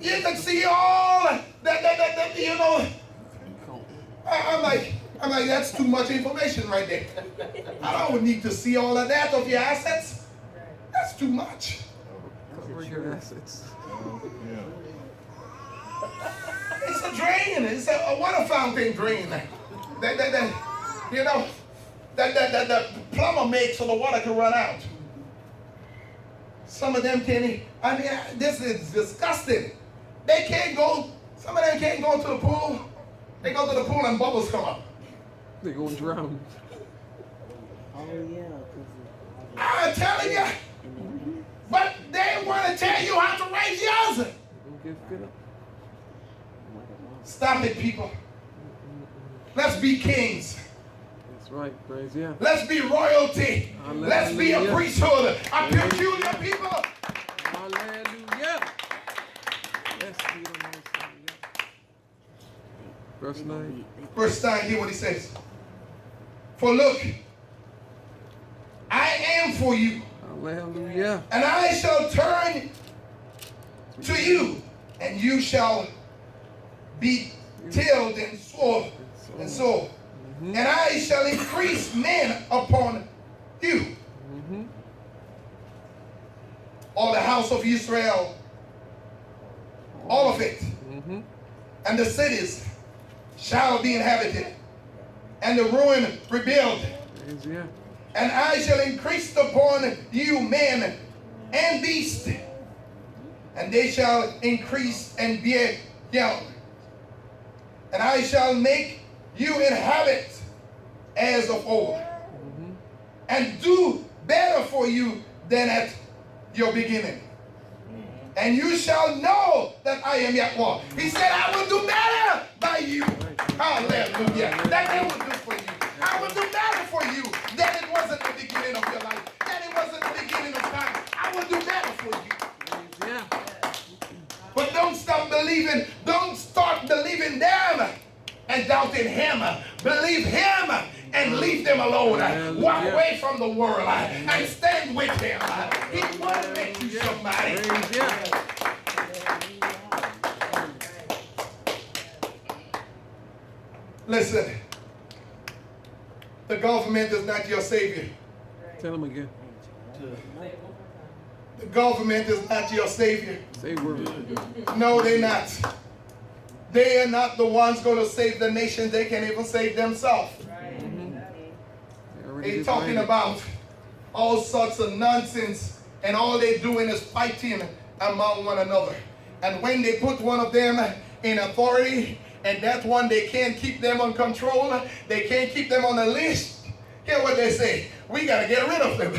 You can see all that, you know. I'm like, that's too much information right there. I don't need to see all of that of your assets. That's too much. Cover your assets. It's a drain. It's a water fountain drain. You know, that the plumber makes so the water can run out. Some of them can't. I mean, this is disgusting. They can't go. Some of them can't go to the pool. They go to the pool and bubbles come up. They're going to drown. Oh yeah, I'm telling you. But they want to tell you how to raise yours. Don't get fit up. Stop it, people. Let's be kings. That's right, praise yeah. Let's be royalty. Hallelujah. Let's be a priesthood. A peculiar people. Hallelujah. Yes, be the most high, yeah. Verse 9. Verse 9, hear what he says. For look, I am for you, Hallelujah. and I shall turn to you, and you shall be tilled and sown. And I shall increase men upon you. All the house of Israel, all of it, and the cities shall be inhabited, and the ruin rebuilt. Praise yeah. And I shall increase upon you men and beasts, and they shall increase and be young. And I shall make you inhabit as of old, and do better for you than at your beginning. And you shall know that I am Yahweh. He said, I will do better by you. Hallelujah. That I will do for you. I will do better for you than it was at the beginning of your life, than it was at the beginning of time. I will do better for you. Yeah. But don't stop believing. Don't start believing them and doubting him. Believe him and leave them alone. Walk away from the world and stand with him. He will make you somebody. Praise yeah. Listen, the government is not your savior. Tell him again. The government is not your savior. Say word. No, they're not. They are not the ones going to save the nation. They can't even save themselves. They're talking about all sorts of nonsense, and all they're doing is fighting among one another. And when they put one of them in authority, and that one they can't keep them on control, they can't keep them on the list, hear what they say. We got to get rid of them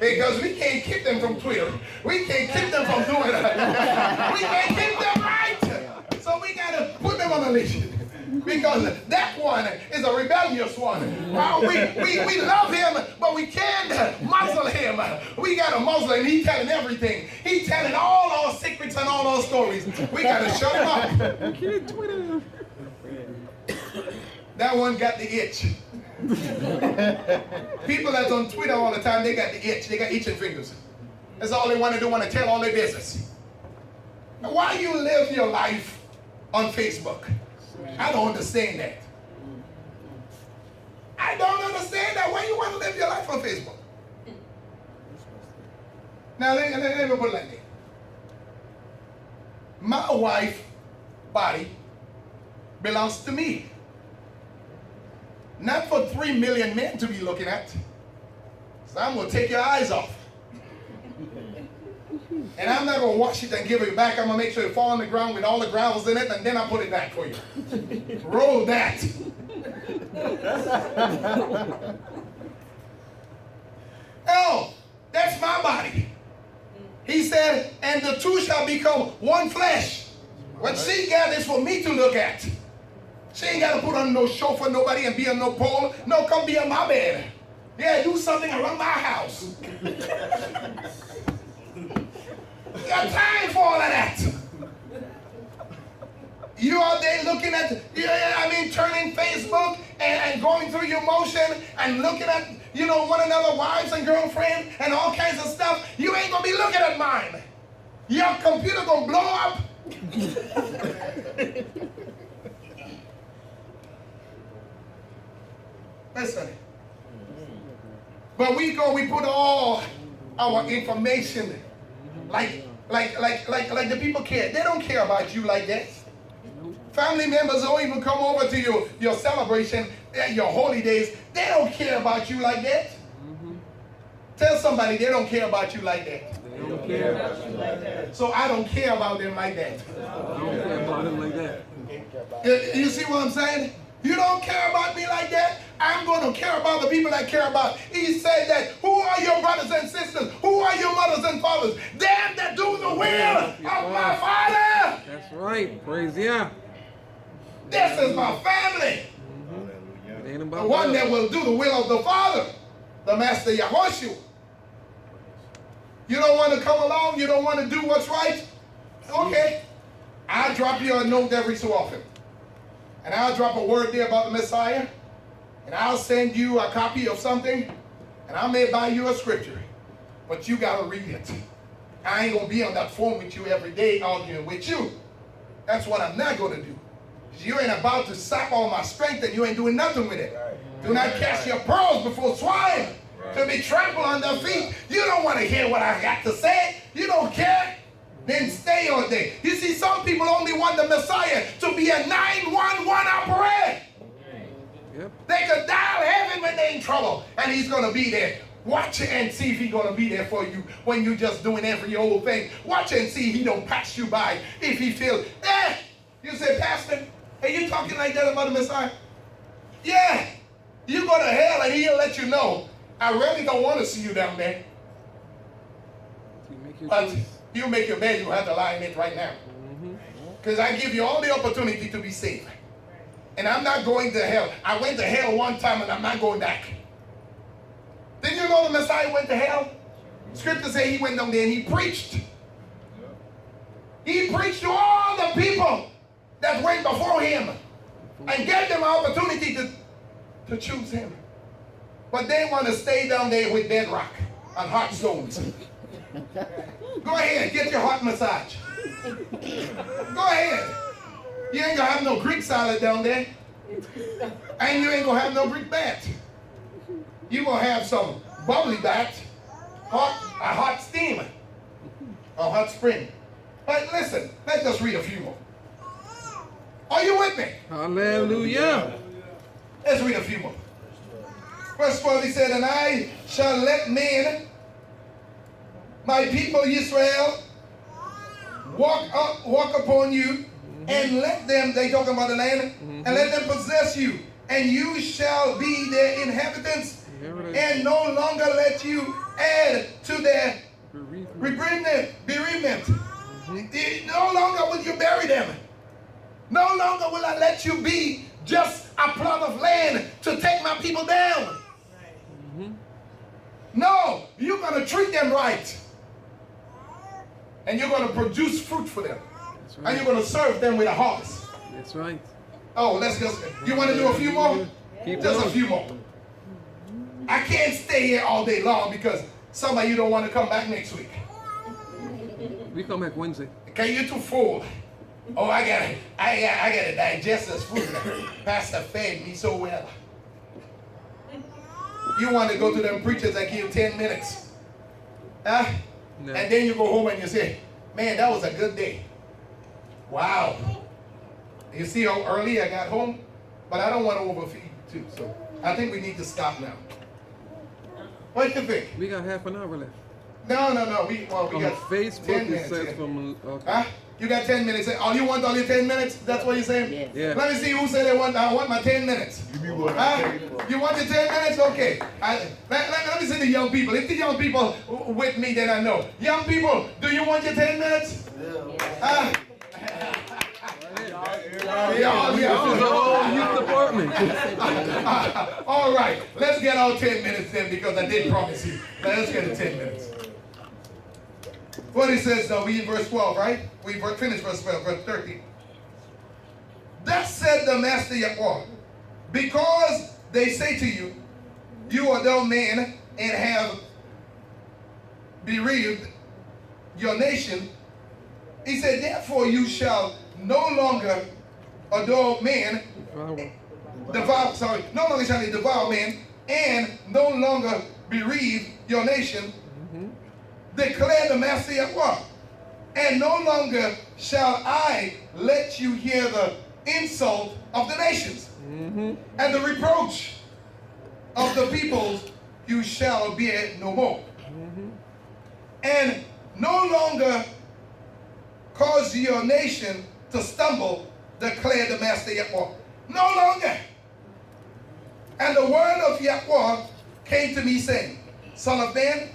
because we can't keep them from Twitter. We can't keep them from doing it. We can't keep them right. So we got to put them on the list because that one is a rebellious one. We love him, but we can't muzzle him. We got to muzzle him. He's telling everything. He's telling all our secrets and all our stories. We got to shut him up. Can't Twitter. That one got the itch. People that's on Twitter all the time, they got the itch. They got itching fingers. That's all they want to do, want to tell all their business. Why you live your life on Facebook? I don't understand that. I don't understand that. Why you want to live your life on Facebook? Now, let me put it like that. My wife's body belongs to me. Not for 3 million men to be looking at. So I'm going to take your eyes off. And I'm not going to wash it and give it back. I'm going to make sure it falls on the ground with all the gravels in it, and then I'll put it back for you. Roll that. Oh, that's my body. He said, and the two shall become one flesh. What she got is for me to look at. She ain't got to put on no show for nobody and be on no pole. No, come be on my bed. Yeah, do something around my house. Got time for all of that. You out there looking at, turning Facebook and going through your motion and looking at, one another wives and girlfriends and all kinds of stuff. You ain't going to be looking at mine. Your computer going to blow up. Listen. But we put all our information like the people care. They don't care about you like that. Family members don't even come over to your celebration, your holy days. They don't care about you like that. Tell somebody they don't care about you like that. They don't care about you like that. So I don't care about them like that. I don't care about them like that. You see what I'm saying? You don't care about me like that? I'm going to care about the people that care about. He said that, who are your brothers and sisters? Who are your mothers and fathers? Them that do the will of my Father. That's right. Praise yeah. This is my family. It ain't about The one that that will do the will of the Father, the Master Yahushua. You don't want to come along? You don't want to do what's right? Okay. I'll drop you a note every so often. And I'll drop a word there about the Messiah. And I'll send you a copy of something. And I may buy you a scripture. But you got to read it. I ain't going to be on that phone with you every day arguing with you. That's what I'm not going to do. You ain't about to sap all my strength and you ain't doing nothing with it. Do not cast your pearls before swine to be trampled on their feet. You don't want to hear what I got to say. You don't care. Then stay all day. You see, some people only want the Messiah to be a 911 operator. Yep. They could dial heaven when they're in trouble, and he's going to be there. Watch it and see if he's going to be there for you when you're just doing every old thing. Watch and see he don't pass you by if he feels, you say, Pastor, are you talking like that about the Messiah? Yeah. You go to hell and he'll let you know. I really don't want to see you down there. You make your But choice. you make your bed, you have to lie in it right now. Because I give you all the opportunity to be saved. And I'm not going to hell. I went to hell one time and I'm not going back. Did you know the Messiah went to hell? Scripture says he went down there and he preached. He preached to all the people that went before him and gave them an opportunity to choose him. But they want to stay down there with bedrock and hot stones. Go ahead, get your heart massage. Go ahead. You ain't gonna have no Greek salad down there. And you ain't gonna have no Greek bath. You gonna have some bubbly bath, a hot steam, a hot spring. But listen, let's just read a few more. Are you with me? Hallelujah. Let's read a few more. Verse 12, he said, and I shall let men, my people Israel, walk upon you, and let them, they talking about the land, and let them possess you, and you shall be their inhabitants, and no longer let you add to their bereavement. No longer will you bury them. No longer will I let you be just a plot of land to take my people down. No, you're going to treat them right. And you're going to produce fruit for them. Right. And you're going to serve them with a harvest. That's right. Oh, let's just, you want to do a few more? Just a few more. I can't stay here all day long because some of you don't want to come back next week. We come back Wednesday. Okay, you're too full. Oh, I gotta digest this food. Pastor fed me so well. You want to go to them preachers that give 10 minutes. Huh? No. And then you go home and you say, man, that was a good day. Wow. You see how early I got home? But I don't want to overfeed too. So I think we need to stop now. What do you think? We got half an hour left. No. We On got Facebook 10 it minutes says here. from Huh? You got 10 minutes. All you want all your 10 minutes? That's what you're saying? Yes. Yeah. Let me see who said I want my 10 minutes. You want you want your 10 minutes? Okay. Let me see the young people. If the young people with me, then I know. Young people, do you want your 10 minutes? Yeah. Yeah. This is our youth department. All right. Let's get our 10 minutes then because I did promise you. Let's get the 10 minutes. What he says now, we in verse 12, right? We finished verse 12, verse 13. Thus said the master Yahweh, because they say to you, you are dull men and have bereaved your nation. He said, therefore you shall no longer adore man, no longer shall you devour man, and no longer bereave your nation, declare the master Yahweh. And no longer shall I let you hear the insult of the nations, and the reproach of the peoples you shall bear no more. And no longer cause your nation to stumble, declare the master Yahweh. No longer. And the word of Yahweh came to me saying, Son of man,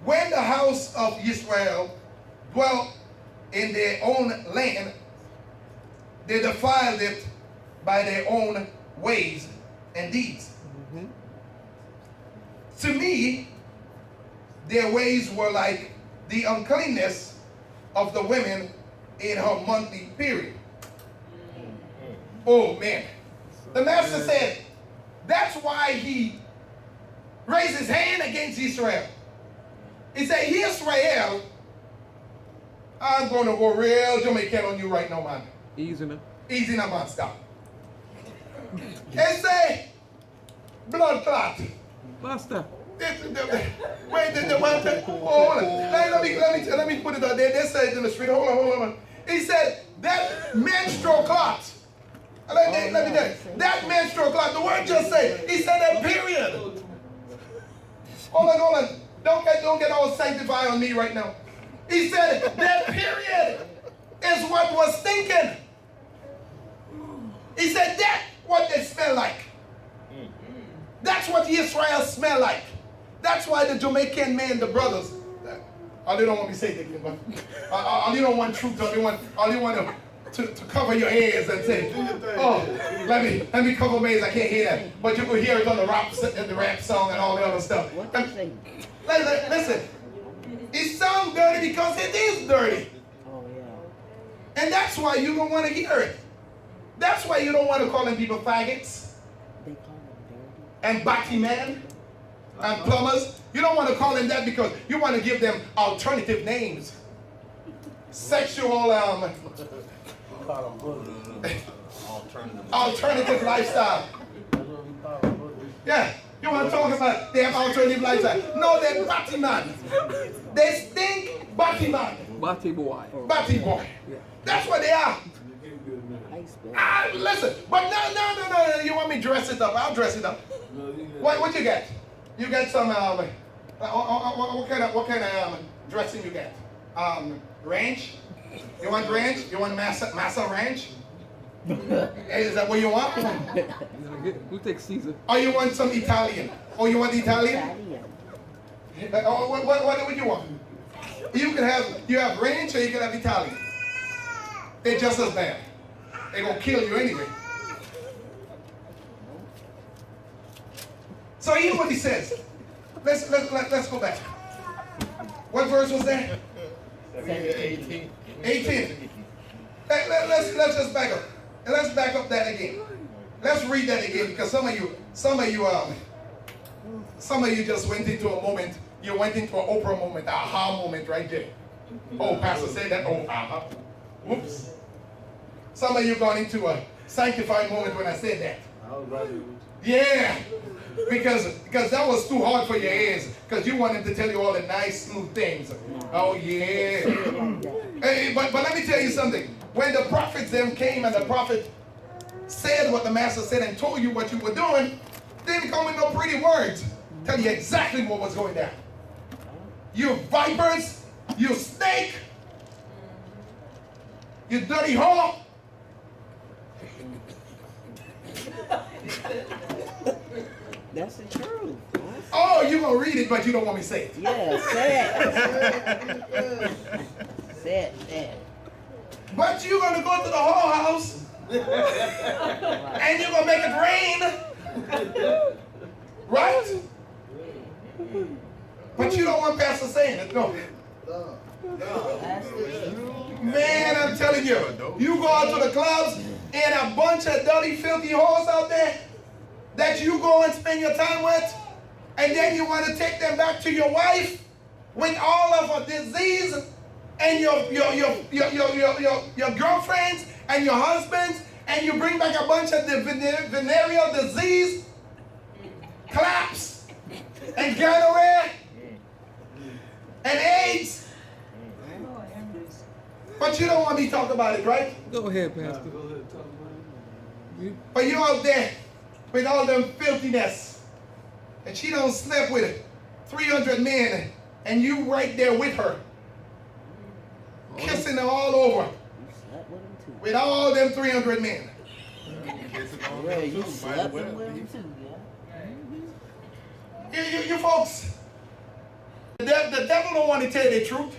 when the house of Israel dwelt in their own land, they defiled it by their own ways and deeds. To me, their ways were like the uncleanness of the women in her monthly period. Oh man. The master said, that's why he raised his hand against Israel. He said, Israel, I'm going to go real Jamaican on you right now, man. Easy now. Easy now, man, stop. They say, blood clot. Basta. Wait, hold on. Let me put it out there. They said it in the street. Hold on. He said, that menstrual clot. Let me tell you. That menstrual clot, the word just said, he said that period. Hold on. Don't get all sanctified on me right now. He said that period is what was thinking. He said that's what they smell like. That's what Israel smell like. That's why the Jamaican men, the brothers, all you don't want me to say that, but all you don't want truth, all you want to cover your ears and say, oh, let me cover my ears, I can't hear that. But you can hear it on the rap song and all the other stuff. What they say? Listen, it sounds dirty because it is dirty. Oh, yeah. And that's why you don't want to hear it. That's why you don't want to call them people faggots They call them dirty. and batty men and plumbers. You don't want to call them that because you want to give them alternative names. Sexual, alternative lifestyle. Yeah, you want to talk about they have alternative lifestyle. No, they're batty man. They stink batty man. Batty boy. Batty boy. That's what they are. Listen, but no. You want me to dress it up? I'll dress it up. What you got? You got some what kind of dressing you got? Ranch? You want ranch? You want massa ranch? Is that what you want? Who takes Caesar? Or you want some Italian? Oh, you want Italian? What would you want? You have ranch or you can have Italian. They're just as bad. They're gonna kill you anyway. So here's what he says. Let's go back. What verse was that? 18. Let's just back up. And let's back up that again. Let's read that again because some of you just went into a moment. You went into an Oprah moment, aha moment right there. Oh, Pastor said that. Oh, aha. Whoops. Some of you gone into a sanctified moment when I said that. Yeah. Because that was too hard for your ears. Because you wanted to tell you all the nice, smooth things. Oh, yeah. Hey, but let me tell you something. When the prophets then came and the prophet said what the master said and told you what you were doing, they didn't come with no pretty words. Tell you exactly what was going down. You vipers, you snake. You dirty whore. That's the truth. Oh, you're going to read it, but you don't want me to say it. Yeah, say it. Say it. But you're going to go to the whorehouse and you're going to make it rain. Right? But you don't want Pastor saying it, no. That's the truth. Man, I'm telling you, you go out to the clubs and a bunch of dirty, filthy whores out there that you go and spend your time with, and then you want to take them back to your wife with all of a disease and your girlfriends and your husbands, and you bring back a bunch of the venereal disease, claps, and gonorrhea, and AIDS. But you don't want me to talk about it, right? Go ahead, Pastor. Go ahead, talk about it. But you out there with all them filthiness, and she don't sleep with 300 men, and you right there with her, kissing her all over, You slept with him too. with all them 300 men. Well, you slept with him too, yeah. You folks, the devil don't want to tell you the truth.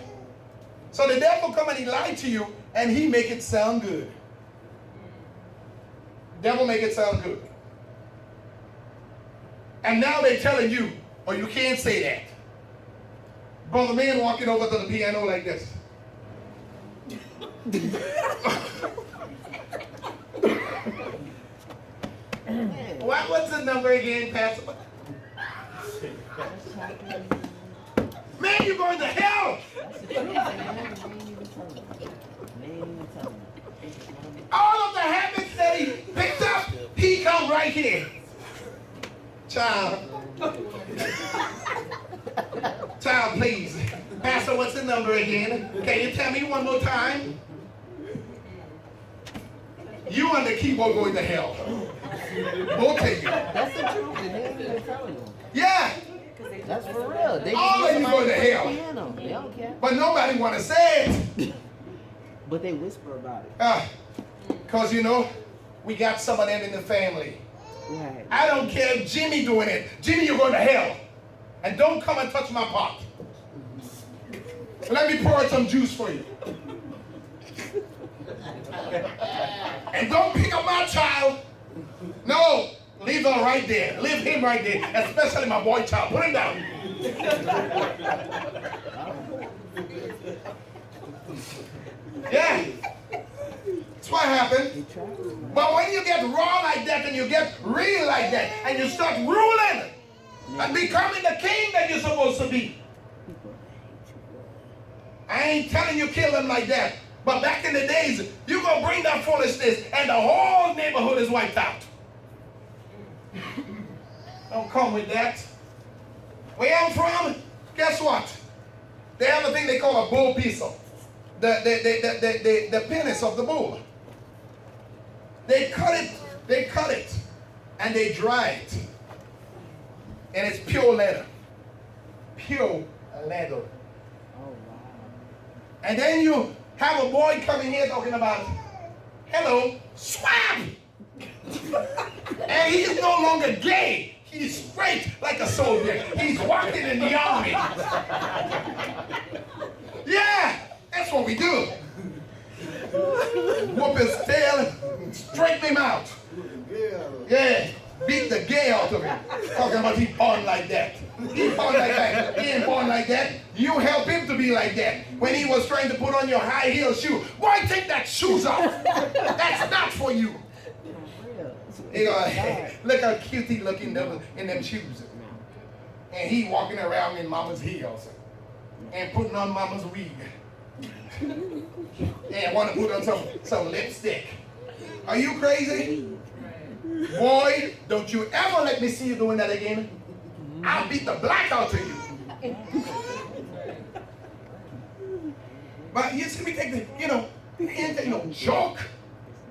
So the devil come and he lie to you, and he make it sound good. Devil make it sound good. And now they're telling you, oh, you can't say that. Brother man walking over to the piano like this. What's the number again, Pastor? Man, you're going to hell! All of the habits that he picked up, he come right here. Child, please. Pastor, what's the number again? Can you tell me one more time? You on the keyboard going to hell. Both of you. That's the truth, and they ain't even telling you. Yeah, That's for real. They all just of you somebody going to play hell. piano. They don't care. But nobody want to say it. But they whisper about it. Because, you know, we got some of them in the family. Right. I don't care if Jimmy doing it. Jimmy, you're going to hell. And don't come and touch my pot. Let me pour some juice for you. And don't pick up my child. No, leave her right there. Leave him right there. Especially my boy child. Put him down. Yeah. That's what happened. But when you get raw like that and you get real like that and you start ruling and becoming the king that you're supposed to be. I ain't telling you kill them like that. But back in the days, you gonna bring that foolishness and the whole neighborhood is wiped out. Don't come with that. Where I'm from, guess what? They have a thing they call a bull pistol. The penis of the bull. They cut it, and they dry it. And it's pure leather. Pure leather. Oh, wow. And then you have a boy coming here talking about, hello, swap! And he's no longer gay. He's straight like a soldier. He's walking in the army. Yeah, that's what we do. Whoop his tail, straighten him out. Yeah, beat the gay out of him. Talking about he born like that. He born like that. He ain't born like that. You help him to be like that. When he was trying to put on your high heel shoe, why take that shoes off? That's not for you. You know, look how cute he looking in them shoes. And he walking around in mama's heels and putting on mama's wig. And want to put on some lipstick. Are you crazy? Boy, don't you ever let me see you doing that again. I'll beat the black out of you. But you see, we take the, it ain't no joke.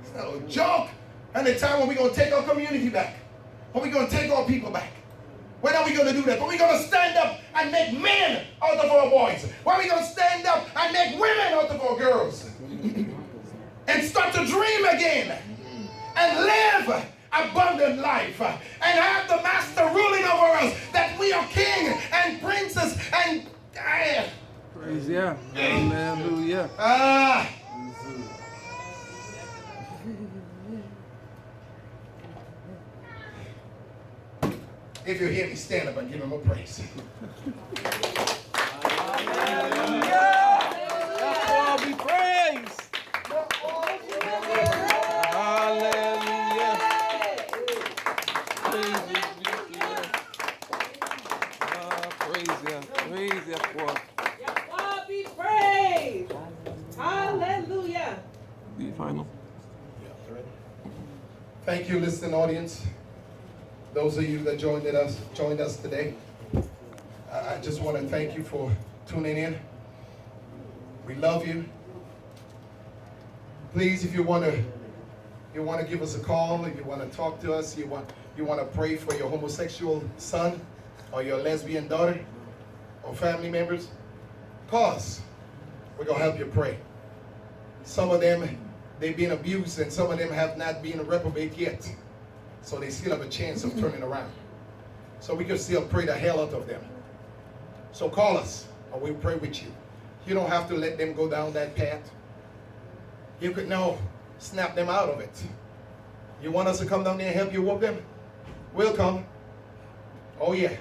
It's not a joke. And the time when we're going to take our community back. When we're going to take our people back. When are we going to do that? When are we going to stand up and make men out of our boys? When are we going to stand up and make women out of our girls? and start to dream again and live abundant life and have the master ruling over us, that we are king and princess and Praise yeah. Hallelujah. If you hear me, stand up and give him a praise. God be praised. Hallelujah. Praise you. Praise you for. God be praised. Hallelujah. The final. Thank you, listening audience. Those of you that joined us today. I just want to thank you for tuning in. We love you. Please, if you want to give us a call, if you want to talk to us, you want to pray for your homosexual son or your lesbian daughter or family members, call us. We're going to help you pray. Some of them, they've been abused, and some of them have not been a reprobate yet. So they still have a chance of turning around. So we can still pray the hell out of them. So call us, or we'll pray with you. You don't have to let them go down that path. You could now snap them out of it. You want us to come down there and help you whoop them? We'll come. Oh yeah,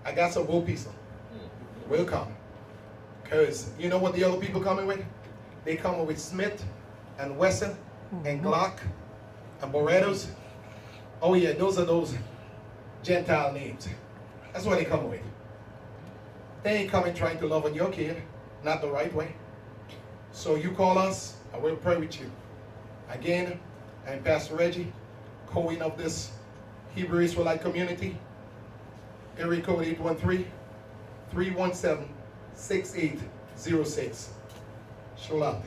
I got some whoop pieces. We'll come. Because you know what the other people coming with? They coming with Smith and Wesson and Glock and Berettas. Oh yeah, those are those Gentile names. That's what they come with. They ain't coming trying to love on your kid, not the right way. So you call us, and we'll pray with you. Again, I'm Pastor Reggie, co-in of this Hebrew Israelite community. Area code 813-317-6806. Shalom.